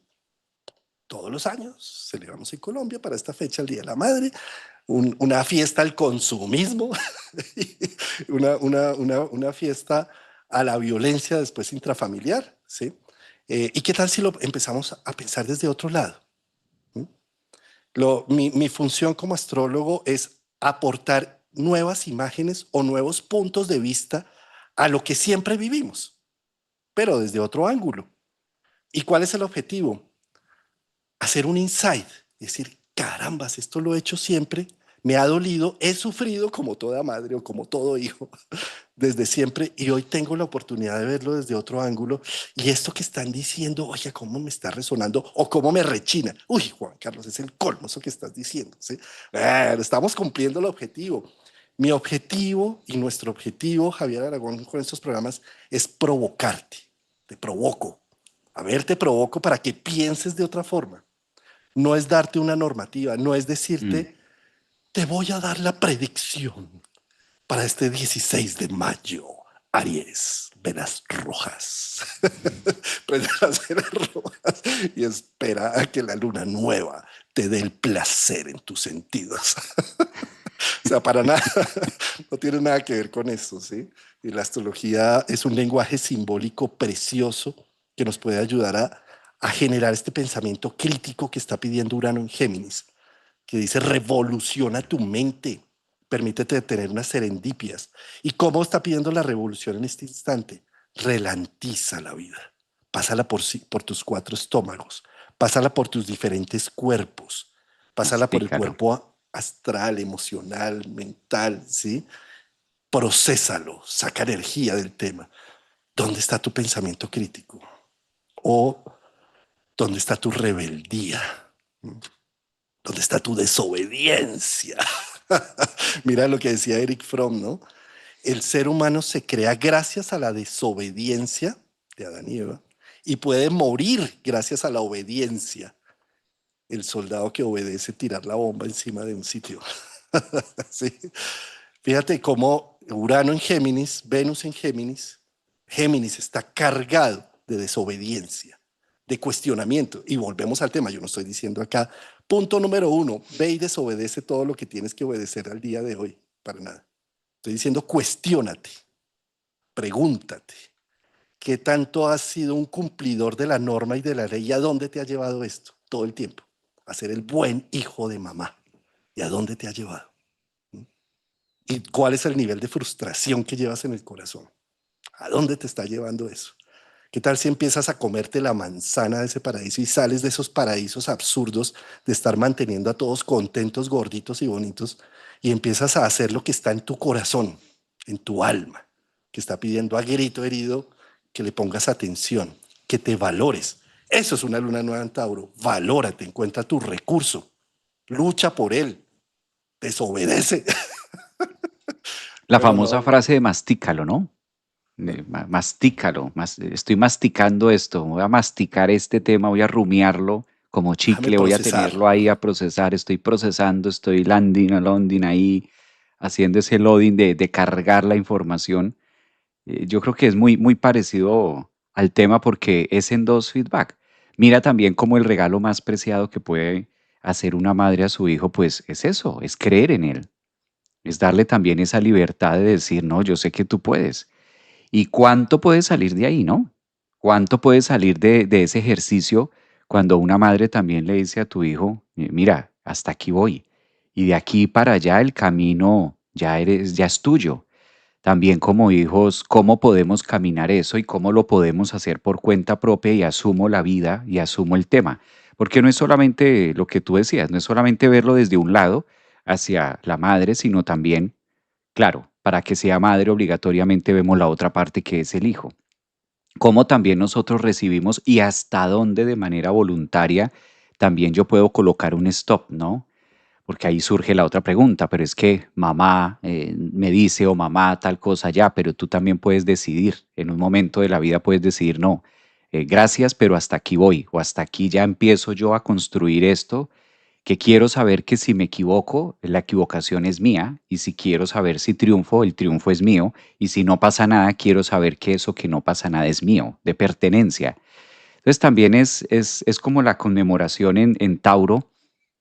Todos los años celebramos en Colombia para esta fecha el Día de la Madre, una fiesta al consumismo, una fiesta a la violencia después intrafamiliar, ¿sí? ¿Y qué tal si lo empezamos a pensar desde otro lado? ¿Mm? Mi función como astrólogo es aportar nuevas imágenes o nuevos puntos de vista a lo que siempre vivimos, pero desde otro ángulo. ¿Y cuál es el objetivo? Hacer un insight, decir, carambas, esto lo he hecho siempre, me ha dolido, he sufrido como toda madre o como todo hijo desde siempre y hoy tengo la oportunidad de verlo desde otro ángulo y esto que están diciendo, oye, cómo me está resonando o cómo me rechina. Uy, Juan Carlos, es el colmo eso que estás diciendo. ¿Sí? Estamos cumpliendo el objetivo. Mi objetivo y nuestro objetivo, Javier Aragón, con estos programas es provocarte. Te provoco. A ver, te provoco para que pienses de otra forma. No es darte una normativa, no es Mm. decirte, te voy a dar la predicción para este 16 de mayo. Aries, velas rojas. Prende las velas rojas y espera a que la luna nueva te dé el placer en tus sentidos. O sea, para nada, no tiene nada que ver con eso, ¿sí? Y la astrología es un lenguaje simbólico precioso que nos puede ayudar a generar este pensamiento crítico que está pidiendo Urano en Géminis, que dice revoluciona tu mente, permítete tener unas serendipias. ¿Y cómo está pidiendo la revolución en este instante? Relantiza la vida, pásala por tus cuatro estómagos, pásala por tus diferentes cuerpos, pásala por el Mastícalo. cuerpo astral, emocional, mental, ¿sí? Procésalo, saca energía del tema. ¿Dónde está tu pensamiento crítico? ¿O dónde está tu rebeldía? ¿Dónde está tu desobediencia? Mira lo que decía Eric Fromm, ¿no? El ser humano se crea gracias a la desobediencia de Adán y Eva y puede morir gracias a la obediencia. El soldado que obedece tirar la bomba encima de un sitio. ¿Sí? Fíjate cómo Urano en Géminis, Venus en Géminis, Géminis está cargado de desobediencia, de cuestionamiento. Y volvemos al tema, yo no estoy diciendo acá, punto número uno, ve y desobedece todo lo que tienes que obedecer al día de hoy, para nada. Estoy diciendo cuestiónate, pregúntate, ¿qué tanto has sido un cumplidor de la norma y de la ley? ¿Y a dónde te ha llevado esto todo el tiempo? A ser el buen hijo de mamá. ¿Y a dónde te ha llevado? ¿Y cuál es el nivel de frustración que llevas en el corazón? ¿A dónde te está llevando eso? ¿Qué tal si empiezas a comerte la manzana de ese paraíso y sales de esos paraísos absurdos de estar manteniendo a todos contentos, gorditos y bonitos y empiezas a hacer lo que está en tu corazón, en tu alma, que está pidiendo a grito herido que le pongas atención, que te valores? Eso es una luna nueva en Tauro. Valórate, encuentra tu recurso, lucha por él, desobedece. La Pero famosa no, frase de mastícalo, ¿no? Mastícalo, estoy masticando esto, voy a masticar este tema, voy a rumiarlo como déjame chicle, voy a procesar. tenerlo ahí a procesar, estoy procesando, estoy landing ahí, haciendo ese loading de cargar la información. Yo creo que es muy parecido al tema porque es en dos feedback. Mira también como el regalo más preciado que puede hacer una madre a su hijo, pues es eso, es creer en él, es darle también esa libertad de decir, no, yo sé que tú puedes. ¿Y cuánto puede salir de ahí, no? ¿Cuánto puede salir de ese ejercicio cuando una madre también le dice a tu hijo, mira, hasta aquí voy, y de aquí para allá el camino ya es tuyo"? También como hijos, ¿cómo podemos caminar eso y cómo lo podemos hacer por cuenta propia y asumo la vida y asumo el tema? Porque no es solamente lo que tú decías, no es solamente verlo desde un lado hacia la madre, sino también, claro, para que sea madre obligatoriamente vemos la otra parte que es el hijo. Cómo también nosotros recibimos y hasta dónde de manera voluntaria también yo puedo colocar un stop, ¿no? Porque ahí surge la otra pregunta, pero es que mamá me dice o mamá tal cosa ya, pero tú también puedes decidir, en un momento de la vida puedes decidir, no, gracias, pero hasta aquí voy, o hasta aquí ya empiezo yo a construir esto, que quiero saber que si me equivoco, la equivocación es mía, y si quiero saber si triunfo, el triunfo es mío, y si no pasa nada, quiero saber que eso que no pasa nada es mío, de pertenencia. Entonces también es como la conmemoración en Tauro,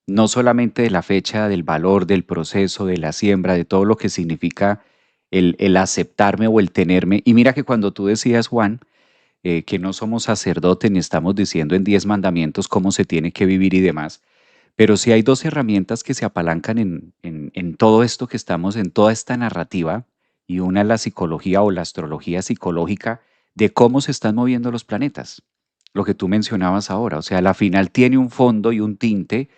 no solamente de la fecha, del valor, del proceso, de la siembra, de todo lo que significa el aceptarme o el tenerme. Y mira que cuando tú decías, Juan, que no somos sacerdotes ni estamos diciendo en 10 mandamientos cómo se tiene que vivir y demás, pero sí hay dos herramientas que se apalancan en todo esto que estamos, en toda esta narrativa, y una es la psicología o la astrología psicológica de cómo se están moviendo los planetas, lo que tú mencionabas ahora, o sea, la final tiene un fondo y un tinte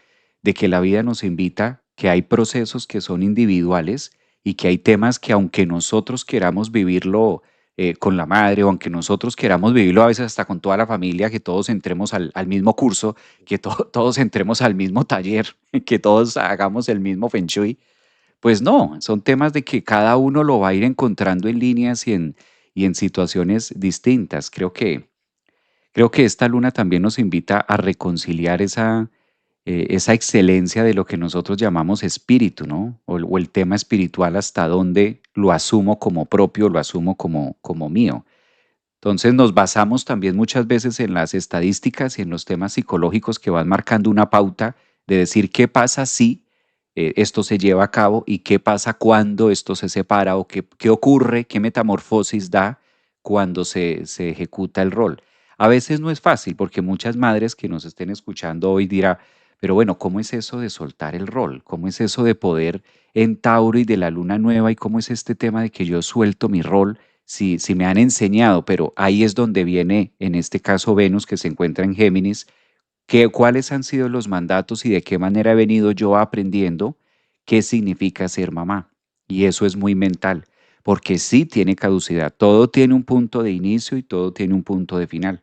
de que la vida nos invita, que hay procesos que son individuales y que hay temas que aunque nosotros queramos vivirlo con la madre o aunque nosotros queramos vivirlo a veces hasta con toda la familia, que todos entremos al mismo curso, que todos entremos al mismo taller, que todos hagamos el mismo Feng Shui, pues no, son temas de que cada uno lo va a ir encontrando en líneas y en situaciones distintas. Creo que esta luna también nos invita a reconciliar esa excelencia de lo que nosotros llamamos espíritu, ¿no? O el tema espiritual, hasta dónde lo asumo como propio, lo asumo como mío. Entonces nos basamos también muchas veces en las estadísticas y en los temas psicológicos que van marcando una pauta de decir qué pasa si esto se lleva a cabo y qué pasa cuando esto se separa o qué ocurre, qué metamorfosis da cuando se ejecuta el rol. A veces no es fácil porque muchas madres que nos estén escuchando hoy dirán, pero bueno, ¿cómo es eso de soltar el rol? ¿Cómo es eso de poder en Tauro y de la luna nueva? ¿Y cómo es este tema de que yo suelto mi rol? Si me han enseñado, pero ahí es donde viene, en este caso, Venus, que se encuentra en Géminis, cuáles han sido los mandatos y de qué manera he venido yo aprendiendo qué significa ser mamá. Y eso es muy mental, porque sí tiene caducidad. Todo tiene un punto de inicio y todo tiene un punto de final.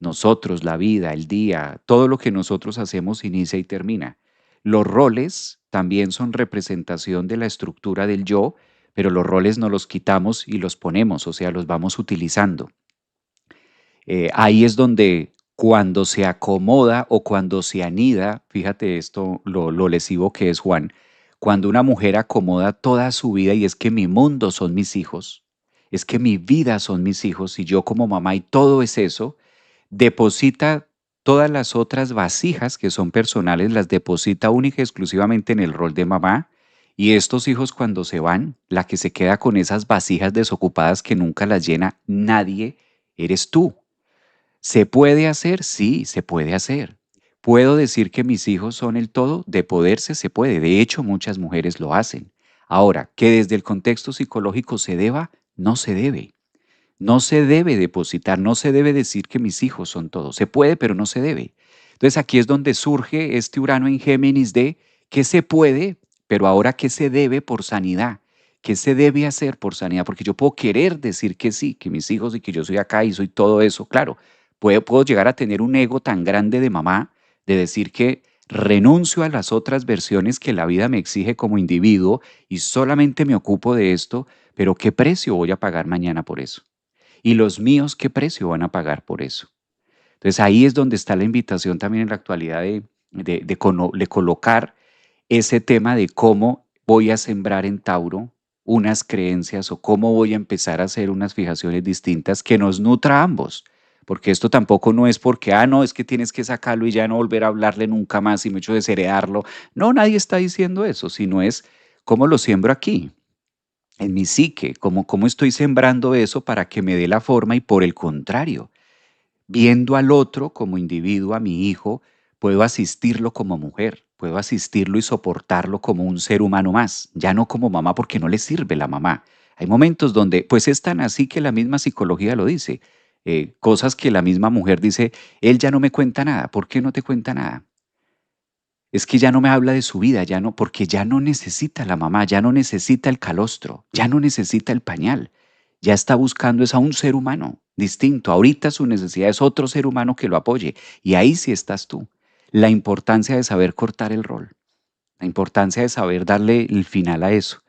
Nosotros, la vida, el día, todo lo que nosotros hacemos inicia y termina. Los roles también son representación de la estructura del yo, pero los roles no los quitamos y los ponemos, o sea, los vamos utilizando. Ahí es donde cuando se acomoda o cuando se anida, fíjate esto, lo lesivo que es Juan, cuando una mujer acomoda toda su vida y es que mi mundo son mis hijos, es que mi vida son mis hijos y yo como mamá y todo es eso, deposita todas las otras vasijas que son personales, las deposita única y exclusivamente en el rol de mamá. Y estos hijos cuando se van, la que se queda con esas vasijas desocupadas que nunca las llena nadie, eres tú. ¿Se puede hacer? Sí, se puede hacer. ¿Puedo decir que mis hijos son el todo? De poderse se puede. De hecho, muchas mujeres lo hacen. Ahora, que desde el contexto psicológico se deba, no se debe. No se debe depositar, no se debe decir que mis hijos son todo. Se puede, pero no se debe. Entonces aquí es donde surge este Urano en Géminis de que se puede, pero ahora qué se debe por sanidad. ¿Qué se debe hacer por sanidad? Porque yo puedo querer decir que sí, que mis hijos y que yo soy acá y soy todo eso. Claro, puedo llegar a tener un ego tan grande de mamá de decir que renuncio a las otras versiones que la vida me exige como individuo y solamente me ocupo de esto, pero ¿qué precio voy a pagar mañana por eso? ¿Y los míos qué precio van a pagar por eso? Entonces ahí es donde está la invitación también en la actualidad de colocar ese tema de cómo voy a sembrar en Tauro unas creencias o cómo voy a empezar a hacer unas fijaciones distintas que nos nutra a ambos. Porque esto tampoco no es porque, no, es que tienes que sacarlo y ya no volver a hablarle nunca más y me echo desheredarlo. No, nadie está diciendo eso, sino es cómo lo siembro aquí, en mi psique, cómo estoy sembrando eso para que me dé la forma y por el contrario, viendo al otro como individuo, a mi hijo, puedo asistirlo como mujer, puedo asistirlo y soportarlo como un ser humano más, ya no como mamá porque no le sirve la mamá. Hay momentos donde, pues es tan así que la misma psicología lo dice, cosas que la misma mujer dice, él ya no me cuenta nada. ¿Por qué no te cuenta nada? Es que ya no me habla de su vida, ya no, porque ya no necesita la mamá, ya no necesita el calostro, ya no necesita el pañal, ya está buscando es a un ser humano distinto. Ahorita su necesidad es otro ser humano que lo apoye. Y ahí sí estás tú. La importancia de saber cortar el rol, la importancia de saber darle el final a eso.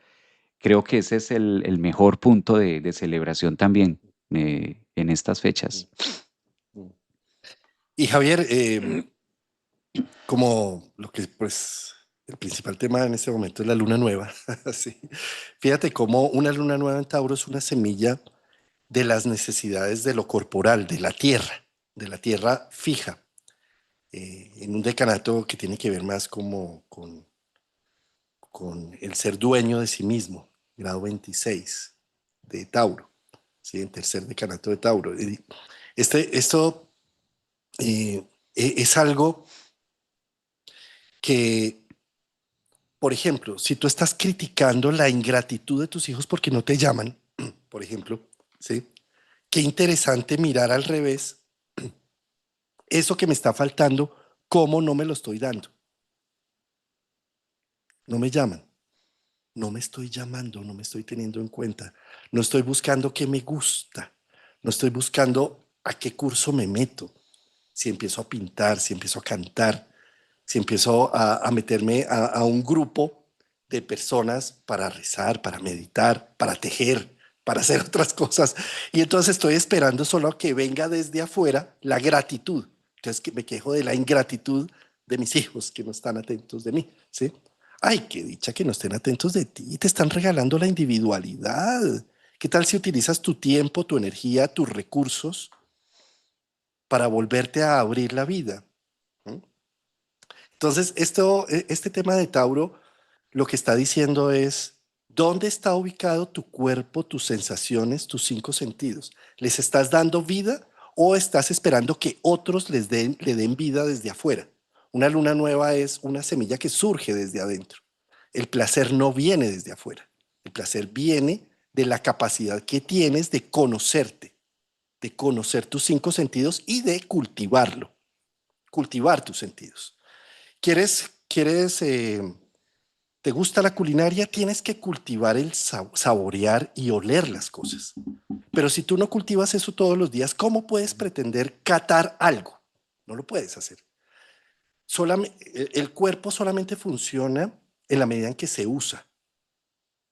Creo que ese es el mejor punto de celebración también en estas fechas. Y Javier, como lo que pues el principal tema en este momento es la luna nueva, sí. Fíjate cómo una luna nueva en Tauro es una semilla de las necesidades de lo corporal, de la tierra fija, en un decanato que tiene que ver más como con el ser dueño de sí mismo, grado 26 de Tauro, ¿sí? En tercer decanato de Tauro. Esto es algo que, por ejemplo, si tú estás criticando la ingratitud de tus hijos porque no te llaman, por ejemplo, ¿sí? Qué interesante mirar al revés eso que me está faltando, cómo no me lo estoy dando. No me llaman, no me estoy llamando, no me estoy teniendo en cuenta, no estoy buscando qué me gusta, no estoy buscando a qué curso me meto, si empiezo a pintar, si empiezo a cantar, si empiezo a meterme a un grupo de personas para rezar, para meditar, para tejer, para hacer otras cosas. Y entonces estoy esperando solo a que venga desde afuera la gratitud. Entonces que me quejo de la ingratitud de mis hijos que no están atentos de mí, ¿sí? Ay, qué dicha que no estén atentos de ti, te están regalando la individualidad. ¿Qué tal si utilizas tu tiempo, tu energía, tus recursos para volverte a abrir la vida? ¿Mm? Entonces, este tema de Tauro lo que está diciendo es, ¿dónde está ubicado tu cuerpo, tus sensaciones, tus cinco sentidos? ¿Les estás dando vida o estás esperando que otros le den vida desde afuera? Una luna nueva es una semilla que surge desde adentro. El placer no viene desde afuera. El placer viene de la capacidad que tienes de conocerte, de conocer tus cinco sentidos y de cultivarlo, cultivar tus sentidos. ¿Quieres te gusta la culinaria? Tienes que cultivar el saborear y oler las cosas. Pero si tú no cultivas eso todos los días, ¿cómo puedes pretender catar algo? No lo puedes hacer. El cuerpo solamente funciona en la medida en que se usa.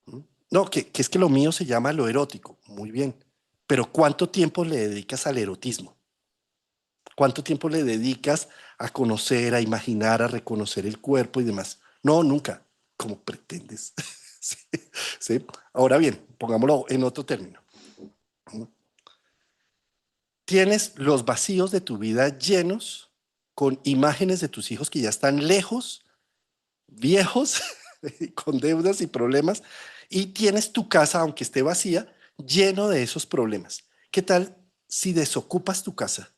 ¿Mm? No, que es que lo mío se llama lo erótico. Muy bien. Pero ¿cuánto tiempo le dedicas al erotismo? ¿Cuánto tiempo le dedicas a conocer, a imaginar, a reconocer el cuerpo y demás? No, nunca. ¿Cómo pretendes? Sí, sí. Ahora bien, pongámoslo en otro término. Tienes los vacíos de tu vida llenos con imágenes de tus hijos que ya están lejos, viejos, con deudas y problemas, y tienes tu casa, aunque esté vacía, lleno de esos problemas. ¿Qué tal si desocupas tu casa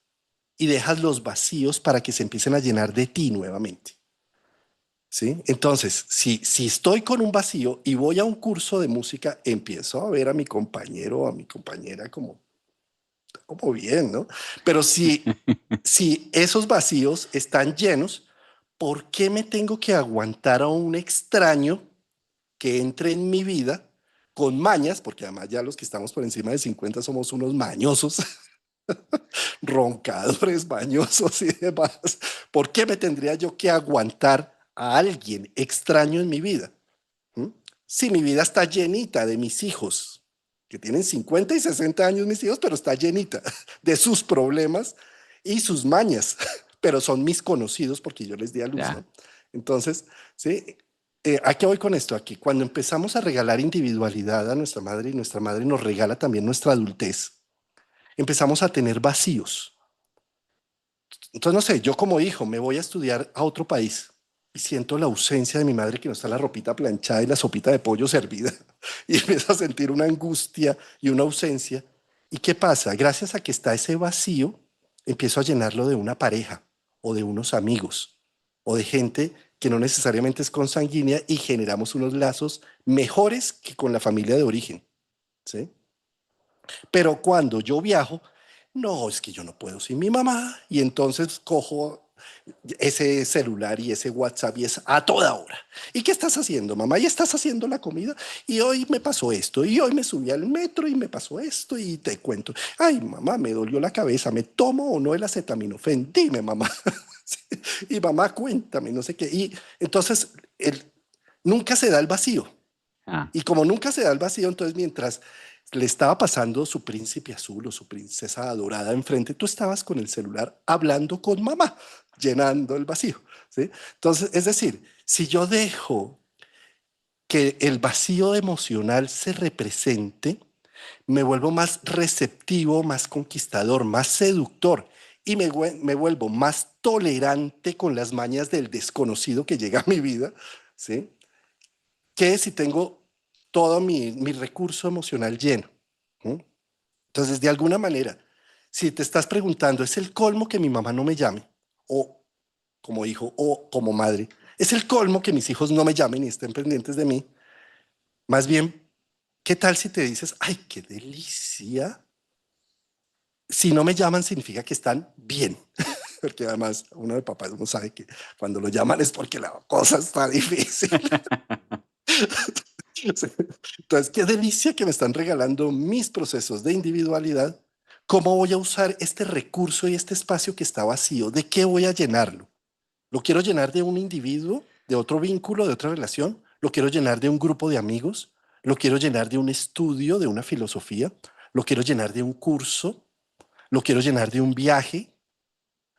y dejas los vacíos para que se empiecen a llenar de ti nuevamente? ¿Sí? Entonces, si estoy con un vacío y voy a un curso de música, empiezo a ver a mi compañero o a mi compañera como bien, ¿no? Pero si esos vacíos están llenos, ¿por qué me tengo que aguantar a un extraño que entre en mi vida con mañas? Porque además ya los que estamos por encima de 50 somos unos mañosos, roncadores, mañosos y demás. ¿Por qué me tendría yo que aguantar a alguien extraño en mi vida? ¿Mm? Si mi vida está llenita de mis hijos, que tienen 50 y 60 años mis hijos, pero está llenita de sus problemas y sus mañas, pero son mis conocidos porque yo les di a luz, Ya. ¿no? Entonces, ¿sí? ¿A qué voy con esto? Aquí, cuando empezamos a regalar individualidad a nuestra madre y nuestra madre nos regala también nuestra adultez, empezamos a tener vacíos. Entonces, no sé, yo como hijo me voy a estudiar a otro país y siento la ausencia de mi madre que no está la ropita planchada y la sopita de pollo servida y empiezo a sentir una angustia y una ausencia. ¿Y qué pasa? Gracias a que está ese vacío, empiezo a llenarlo de una pareja o de unos amigos o de gente que no necesariamente es consanguínea y generamos unos lazos mejores que con la familia de origen, ¿sí? Pero cuando yo viajo, No, es que yo no puedo sin mi mamá. Y entonces cojo ese celular y ese WhatsApp y es a toda hora. ¿Y qué estás haciendo, mamá? ¿Y estás haciendo la comida? Y hoy me pasó esto, y hoy me subí al metro y me pasó esto, y te cuento. Ay, mamá, me dolió la cabeza, ¿me tomo o no el acetaminofén? Dime, mamá. Sí. Y mamá, cuéntame, no sé qué. Y entonces, nunca se da el vacío. Ah, Y como nunca se da el vacío, entonces mientras le estaba pasando su príncipe azul o su princesa dorada enfrente, tú estabas con el celular hablando con mamá, llenando el vacío, ¿sí? Entonces, es decir, si yo dejo que el vacío emocional se represente, me vuelvo más receptivo, más conquistador, más seductor y me vuelvo más tolerante con las mañas del desconocido que llega a mi vida, ¿sí? Que si tengo todo mi recurso emocional lleno. ¿No? Entonces, de alguna manera, si te estás preguntando, ¿es el colmo que mi mamá no me llame? O como hijo, o como madre, ¿es el colmo que mis hijos no me llamen y estén pendientes de mí? Más bien, ¿qué tal si te dices, ay, qué delicia? Si no me llaman significa que están bien, porque además uno de papás no sabe que cuando lo llaman es porque la cosa está difícil. Entonces, qué delicia que me están regalando mis procesos de individualidad. ¿Cómo voy a usar este recurso y este espacio que está vacío? ¿De qué voy a llenarlo? ¿Lo quiero llenar de un individuo, de otro vínculo, de otra relación? ¿Lo quiero llenar de un grupo de amigos? ¿Lo quiero llenar de un estudio, de una filosofía? ¿Lo quiero llenar de un curso? ¿Lo quiero llenar de un viaje?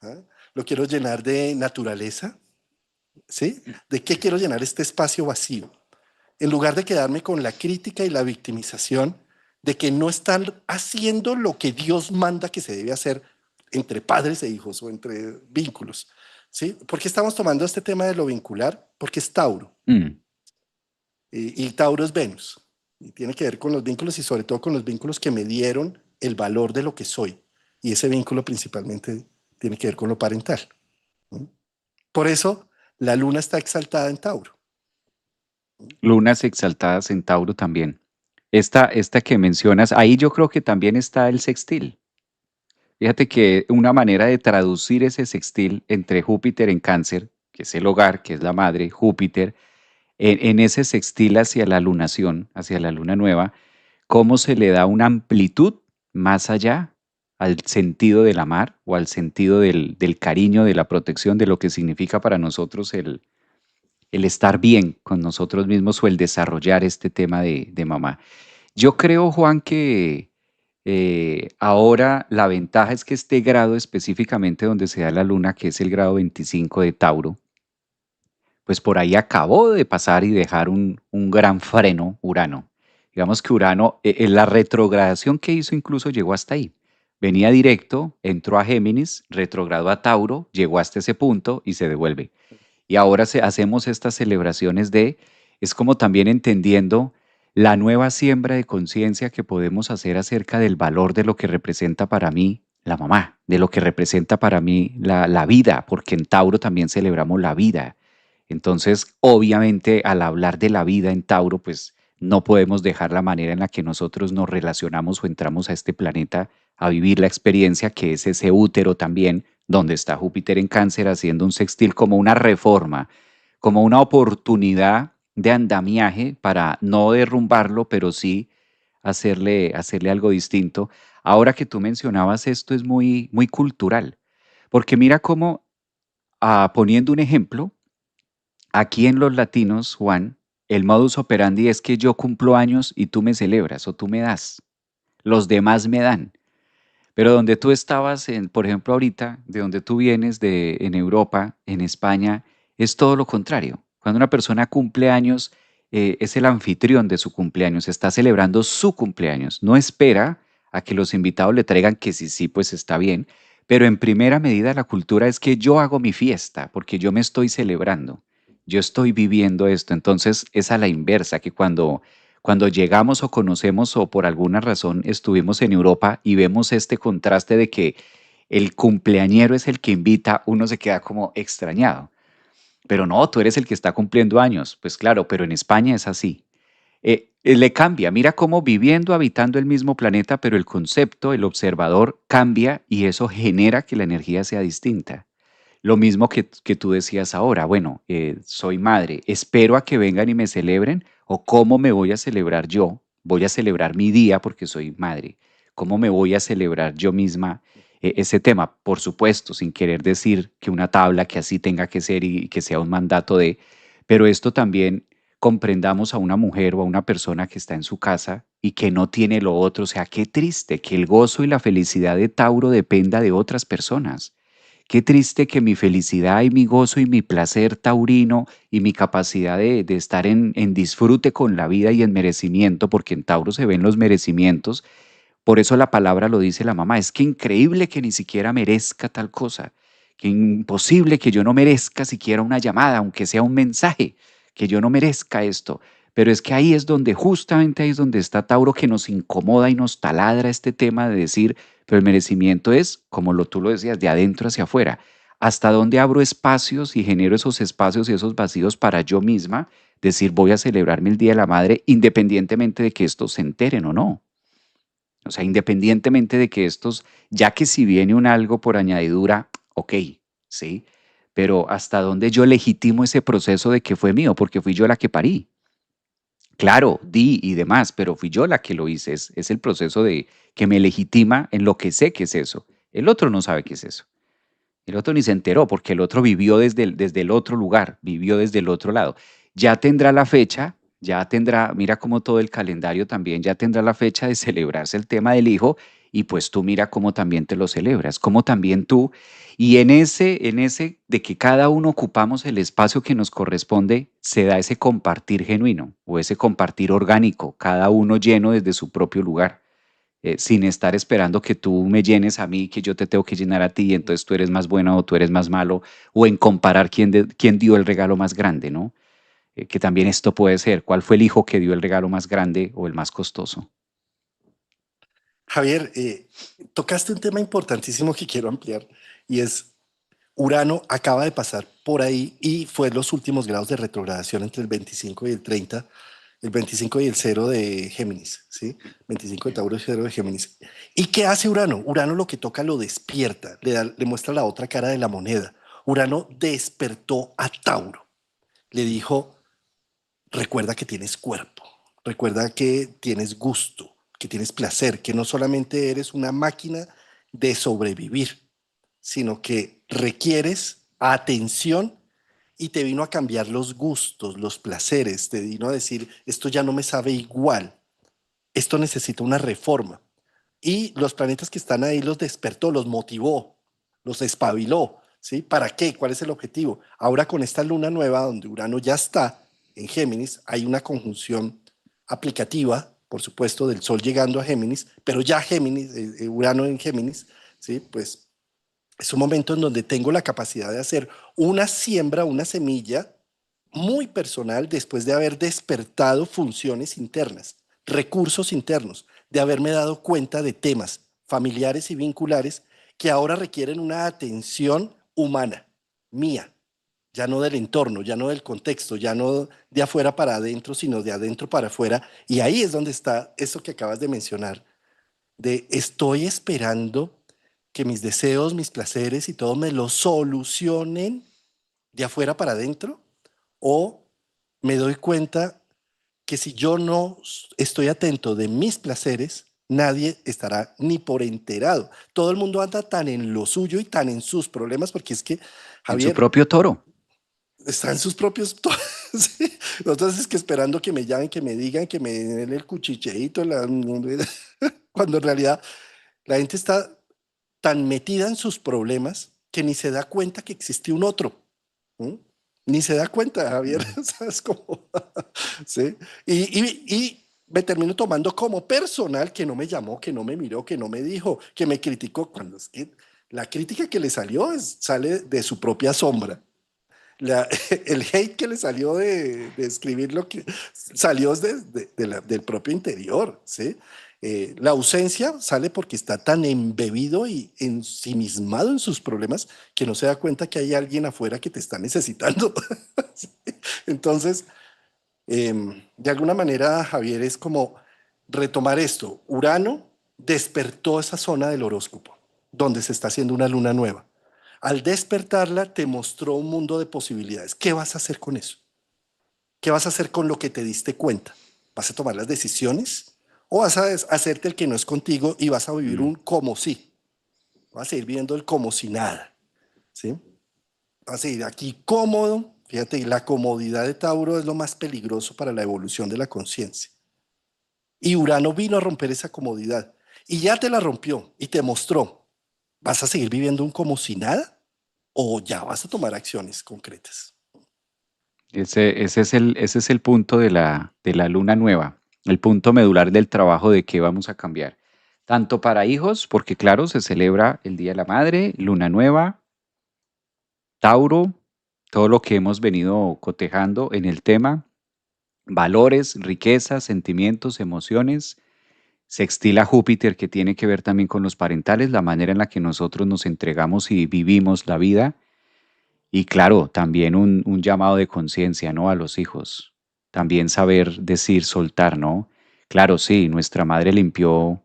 ¿Ah? ¿Lo quiero llenar de naturaleza? ¿Sí? ¿De qué quiero llenar este espacio vacío? En lugar de quedarme con la crítica y la victimización de que no están haciendo lo que Dios manda que se debe hacer entre padres e hijos o entre vínculos. ¿Sí? ¿Por qué estamos tomando este tema de lo vincular? Porque es Tauro mm. y Tauro es Venus y tiene que ver con los vínculos y sobre todo con los vínculos que me dieron el valor de lo que soy y ese vínculo principalmente tiene que ver con lo parental. ¿No? Por eso la luna está exaltada en Tauro. Lunas exaltadas en Tauro también. Esta que mencionas, ahí yo creo que también está el sextil. Fíjate que una manera de traducir ese sextil entre Júpiter en Cáncer, que es el hogar, que es la madre, Júpiter, en ese sextil hacia la lunación, hacia la luna nueva, cómo se le da una amplitud más allá al sentido del amar o al sentido del cariño, de la protección, de lo que significa para nosotros el estar bien con nosotros mismos o el desarrollar este tema de mamá. Yo creo, Juan, que ahora la ventaja es que este grado específicamente donde se da la luna, que es el grado 25 de Tauro, pues por ahí acabó de pasar y dejar un gran freno Urano. Digamos que Urano, en la retrogradación que hizo incluso llegó hasta ahí. Venía directo, entró a Géminis, retrogradó a Tauro, llegó hasta ese punto y se devuelve. Y ahora hacemos estas celebraciones es como también entendiendo la nueva siembra de conciencia que podemos hacer acerca del valor de lo que representa para mí la mamá, de lo que representa para mí la vida, porque en Tauro también celebramos la vida. Entonces, obviamente, al hablar de la vida en Tauro, pues no podemos dejar la manera en la que nosotros nos relacionamos o entramos a este planeta a vivir la experiencia que es ese útero también, donde está Júpiter en Cáncer haciendo un sextil como una reforma, como una oportunidad de andamiaje para no derrumbarlo, pero sí hacerle algo distinto. Ahora que tú mencionabas esto es muy, muy cultural, porque mira cómo, poniendo un ejemplo, aquí en los latinos, Juan, el modus operandi es que yo cumplo años y tú me celebras o tú me das. Los demás me dan. Pero donde tú estabas, por ejemplo, ahorita, de donde tú vienes, en Europa, en España, es todo lo contrario. Cuando una persona cumple años, es el anfitrión de su cumpleaños, está celebrando su cumpleaños. No espera a que los invitados le traigan que sí, sí, pues está bien. Pero en primera medida la cultura es que yo hago mi fiesta porque yo me estoy celebrando. Yo estoy viviendo esto. Entonces es a la inversa, que cuando llegamos o conocemos o por alguna razón estuvimos en Europa y vemos este contraste de que el cumpleañero es el que invita, uno se queda como extrañado. Pero no, tú eres el que está cumpliendo años. Pues claro, pero en España es así. Le cambia. Mira cómo viviendo, habitando el mismo planeta, pero el concepto, el observador cambia y eso genera que la energía sea distinta. Lo mismo que tú decías ahora, bueno, soy madre, espero a que vengan y me celebren o cómo me voy a celebrar yo. Voy a celebrar mi día porque soy madre. ¿Cómo me voy a celebrar yo misma ese tema? Por supuesto, sin querer decir que una tabla que así tenga que ser y que sea un mandato de, pero esto también comprendamos a una mujer o a una persona que está en su casa y que no tiene lo otro. O sea, qué triste que el gozo y la felicidad de Tauro dependa de otras personas. Qué triste que mi felicidad y mi gozo y mi placer taurino y mi capacidad de estar en disfrute con la vida y en merecimiento, porque en Tauro se ven los merecimientos, por eso la palabra lo dice la mamá, es que increíble que ni siquiera merezca tal cosa, que imposible que yo no merezca siquiera una llamada, aunque sea un mensaje, que yo no merezca esto. Pero es que ahí es donde, justamente ahí es donde está Tauro, que nos incomoda y nos taladra este tema de decir, pero el merecimiento es, como tú lo decías, de adentro hacia afuera. ¿Hasta dónde abro espacios y genero esos espacios y esos vacíos para yo misma decir voy a celebrarme el Día de la Madre independientemente de que estos se enteren o no? O sea, independientemente de que estos, ya que si viene un algo por añadidura, ok, sí, pero hasta dónde yo legitimo ese proceso de que fue mío, porque fui yo la que parí. Claro, di y demás, pero fui yo la que lo hice. Es el proceso de que me legitima en lo que sé que es eso. El otro no sabe qué es eso. El otro ni se enteró porque el otro vivió desde el otro lugar, vivió desde el otro lado. Ya tendrá la fecha, ya tendrá, mira cómo todo el calendario también ya tendrá la fecha de celebrarse el tema del hijo y pues tú mira cómo también te lo celebras, cómo también tú. Y en ese de que cada uno ocupamos el espacio que nos corresponde, se da ese compartir genuino o ese compartir orgánico, cada uno lleno desde su propio lugar sin estar esperando que tú me llenes a mí, que yo te tengo que llenar a ti, y entonces tú eres más bueno o tú eres más malo, o en comparar quién dio el regalo más grande, ¿no? Que también esto puede ser, ¿cuál fue el hijo que dio el regalo más grande o el más costoso? Javier, tocaste un tema importantísimo que quiero ampliar y es Urano acaba de pasar por ahí y fue los últimos grados de retrogradación entre el 25 y el 30, el 25 y el 0 de Géminis, ¿sí? 25 de Tauro y 0 de Géminis. ¿Y qué hace Urano? Urano lo que toca lo despierta, le muestra la otra cara de la moneda. Urano despertó a Tauro, le dijo, recuerda que tienes cuerpo, recuerda que tienes gusto, que tienes placer, que no solamente eres una máquina de sobrevivir, sino que requieres atención y te vino a cambiar los gustos, los placeres, te vino a decir, esto ya no me sabe igual, esto necesita una reforma. Y los planetas que están ahí los despertó, los motivó, los espabiló, ¿sí? ¿Para qué? ¿Cuál es el objetivo? Ahora con esta luna nueva, donde Urano ya está en Géminis, hay una conjunción aplicativa, por supuesto, del Sol llegando a Géminis, pero ya Géminis, Urano en Géminis, ¿sí? Pues es un momento en donde tengo la capacidad de hacer una siembra, una semilla muy personal después de haber despertado funciones internas, recursos internos, de haberme dado cuenta de temas familiares y vinculares que ahora requieren una atención humana, mía, ya no del entorno, ya no del contexto, ya no de afuera para adentro, sino de adentro para afuera. Y ahí es donde está eso que acabas de mencionar, de estoy esperando que mis deseos, mis placeres y todo me lo solucionen de afuera para adentro, o me doy cuenta que si yo no estoy atento de mis placeres, nadie estará ni por enterado. Todo el mundo anda tan en lo suyo y tan en sus problemas, porque es que, En su Javier, propio toro. está en sus propios... Sí. Nosotros es que esperando que me llamen, que me digan, que me den el cuchicheito, cuando en realidad la gente está tan metida en sus problemas que ni se da cuenta que existe un otro. ¿Mm? Ni se da cuenta, Javier, Mm. ¿sabes cómo? ¿Sí? Y me termino tomando como personal que no me llamó, que no me miró, que no me dijo, que me criticó, cuando es que la crítica que le salió sale de su propia sombra. El hate que le salió de escribir lo que salió del propio interior, ¿sí? La ausencia sale porque está tan embebido y ensimismado en sus problemas que no se da cuenta que hay alguien afuera que te está necesitando. ¿Sí? Entonces, De alguna manera, Javier, es como retomar esto. Urano despertó esa zona del horóscopo, donde se está haciendo una luna nueva. Al despertarla, te mostró un mundo de posibilidades. ¿Qué vas a hacer con eso? ¿Qué vas a hacer con lo que te diste cuenta? ¿Vas a tomar las decisiones? ¿O vas a hacerte el que no es contigo y vas a vivir Mm. un como si? Vas a seguir viviendo el como si nada. ¿Sí? Vas a seguir aquí cómodo. Fíjate, y la comodidad de Tauro es lo más peligroso para la evolución de la conciencia. Y Urano vino a romper esa comodidad. Y ya te la rompió y te mostró. ¿Vas a seguir viviendo un como si nada? ¿O ya vas a tomar acciones concretas? Ese es el punto de la luna nueva, el punto medular del trabajo de qué vamos a cambiar. Tanto para hijos, porque claro, se celebra el Día de la Madre, luna nueva, Tauro, todo lo que hemos venido cotejando en el tema, valores, riquezas, sentimientos, emociones. Sextila Júpiter, que tiene que ver también con los parentales, la manera en la que nosotros nos entregamos y vivimos la vida. Y claro, también un llamado de conciencia, ¿no? A los hijos. También saber decir, soltar, ¿no? Claro, sí, nuestra madre limpió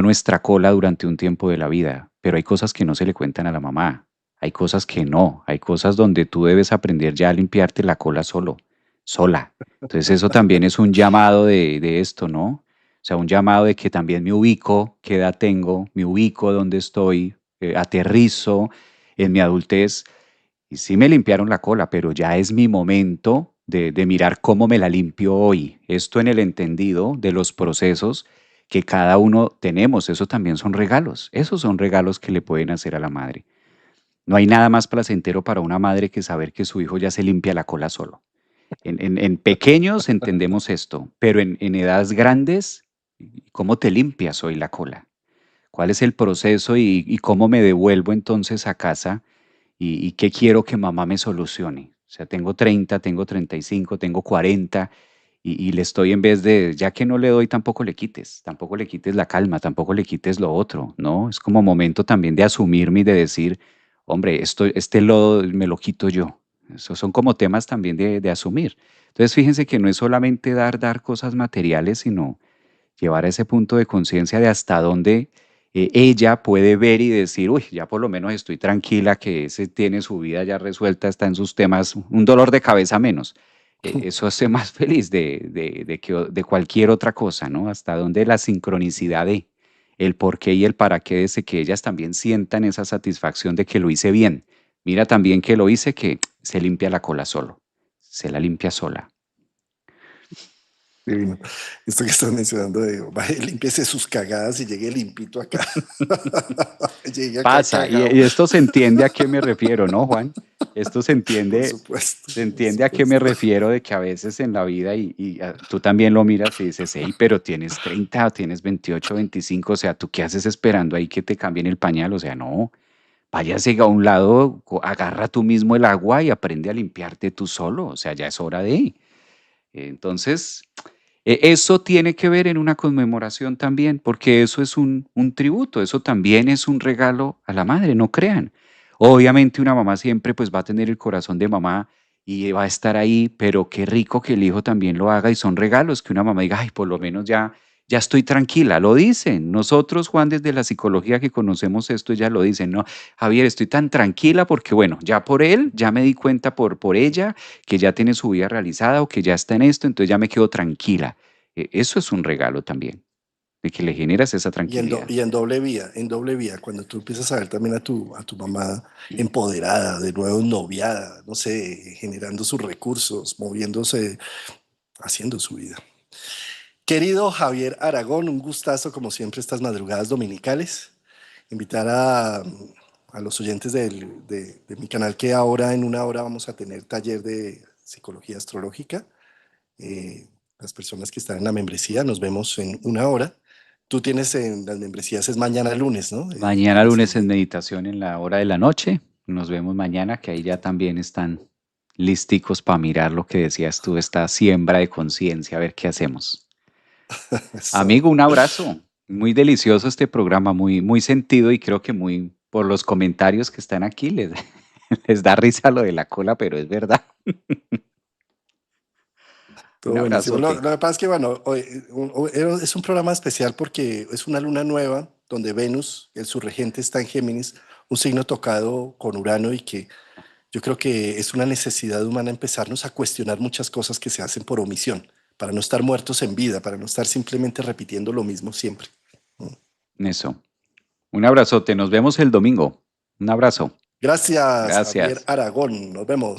nuestra cola durante un tiempo de la vida, pero hay cosas que no se le cuentan a la mamá. Hay cosas que no. Hay cosas donde tú debes aprender ya a limpiarte la cola solo, sola. Entonces eso también es un llamado de esto, ¿no? O sea, un llamado de que también me ubico, qué edad tengo, me ubico dónde estoy, aterrizo en mi adultez y sí me limpiaron la cola, pero ya es mi momento de mirar cómo me la limpio hoy. Esto en el entendido de los procesos que cada uno tenemos. Eso también son regalos. Esos son regalos que le pueden hacer a la madre. No hay nada más placentero para una madre que saber que su hijo ya se limpia la cola solo. En pequeños entendemos esto, pero en edades grandes, ¿cómo te limpias hoy la cola? ¿Cuál es el proceso y cómo me devuelvo entonces a casa y qué quiero que mamá me solucione? O sea, tengo 30, tengo 35, tengo 40 y le estoy en vez de, ya que no le doy, tampoco le quites la calma, tampoco le quites lo otro, ¿no? Es como momento también de asumirme y de decir, hombre, este lodo me lo quito yo. Esos son como temas también de asumir. Entonces, fíjense que no es solamente dar cosas materiales, sino llevar a ese punto de conciencia de hasta dónde ella puede ver y decir, uy, ya por lo menos estoy tranquila, que ese tiene su vida ya resuelta, está en sus temas, un dolor de cabeza menos. Eso hace más feliz de cualquier otra cosa, ¿no? Hasta dónde la sincronicidad de el por qué y el para qué, de que ellas también sientan esa satisfacción de que lo hice bien. Mira también que lo hice, que se limpia la cola solo, se la limpia sola. Divino. Esto que estás mencionando de vaya, límpiese sus cagadas y llegue limpito acá. Llegue acá Pasa, y, cagado. y esto se entiende a qué me refiero, ¿no, Juan? Esto se Por entiende, supuesto, se por entiende a qué me supuesto. refiero de que a veces en la vida, tú también lo miras y dices, hey, pero tienes 30 o tienes 28, 25, o sea, ¿tú qué haces esperando ahí que te cambien el pañal? O sea, no, váyase a un lado, agarra tú mismo el agua y aprende a limpiarte tú solo, o sea, ya es hora de. Entonces, eso tiene que ver en una conmemoración también, porque eso es un tributo, eso también es un regalo a la madre, no crean. Obviamente una mamá siempre pues va a tener el corazón de mamá y va a estar ahí, pero qué rico que el hijo también lo haga y son regalos que una mamá diga, ay, por lo menos ya estoy tranquila, lo dicen. Nosotros, Juan, desde la psicología que conocemos esto, ya lo dicen, ¿no? Javier, estoy tan tranquila porque, bueno, ya por él, ya me di cuenta por ella que ya tiene su vida realizada o que ya está en esto, entonces ya me quedo tranquila. Eso es un regalo también, de que le generas esa tranquilidad. Y en doble vía, cuando tú empiezas a ver también a tu mamá empoderada, de nuevo noviada, no sé, generando sus recursos, moviéndose, haciendo su vida. Querido Javier Aragón, un gustazo como siempre estas madrugadas dominicales. Invitar a los oyentes de mi canal que ahora en una hora vamos a tener taller de psicología astrológica. Las personas que están en la membresía, nos vemos en una hora. Tú tienes en las membresías, es mañana lunes, ¿no? Mañana Tienes lunes en ahí. meditación en la hora de la noche. Nos vemos mañana, que ahí ya también están listicos para mirar lo que decías tú, esta siembra de conciencia, a ver qué hacemos. Eso. Amigo, un abrazo. Muy delicioso este programa, muy sentido y creo que muy por los comentarios que están aquí les, les da risa lo de la cola, pero es verdad. Todo Un buenísimo. Lo abrazote. que pasa es que, bueno, es un programa especial porque es una luna nueva donde Venus, su regente, está en Géminis, un signo tocado con Urano y que yo creo que es una necesidad humana empezarnos a cuestionar muchas cosas que se hacen por omisión, para no estar muertos en vida, para no estar simplemente repitiendo lo mismo siempre. Eso. Un abrazote. Nos vemos el domingo. Un abrazo. Gracias, Javier Gracias. Aragón. Nos vemos.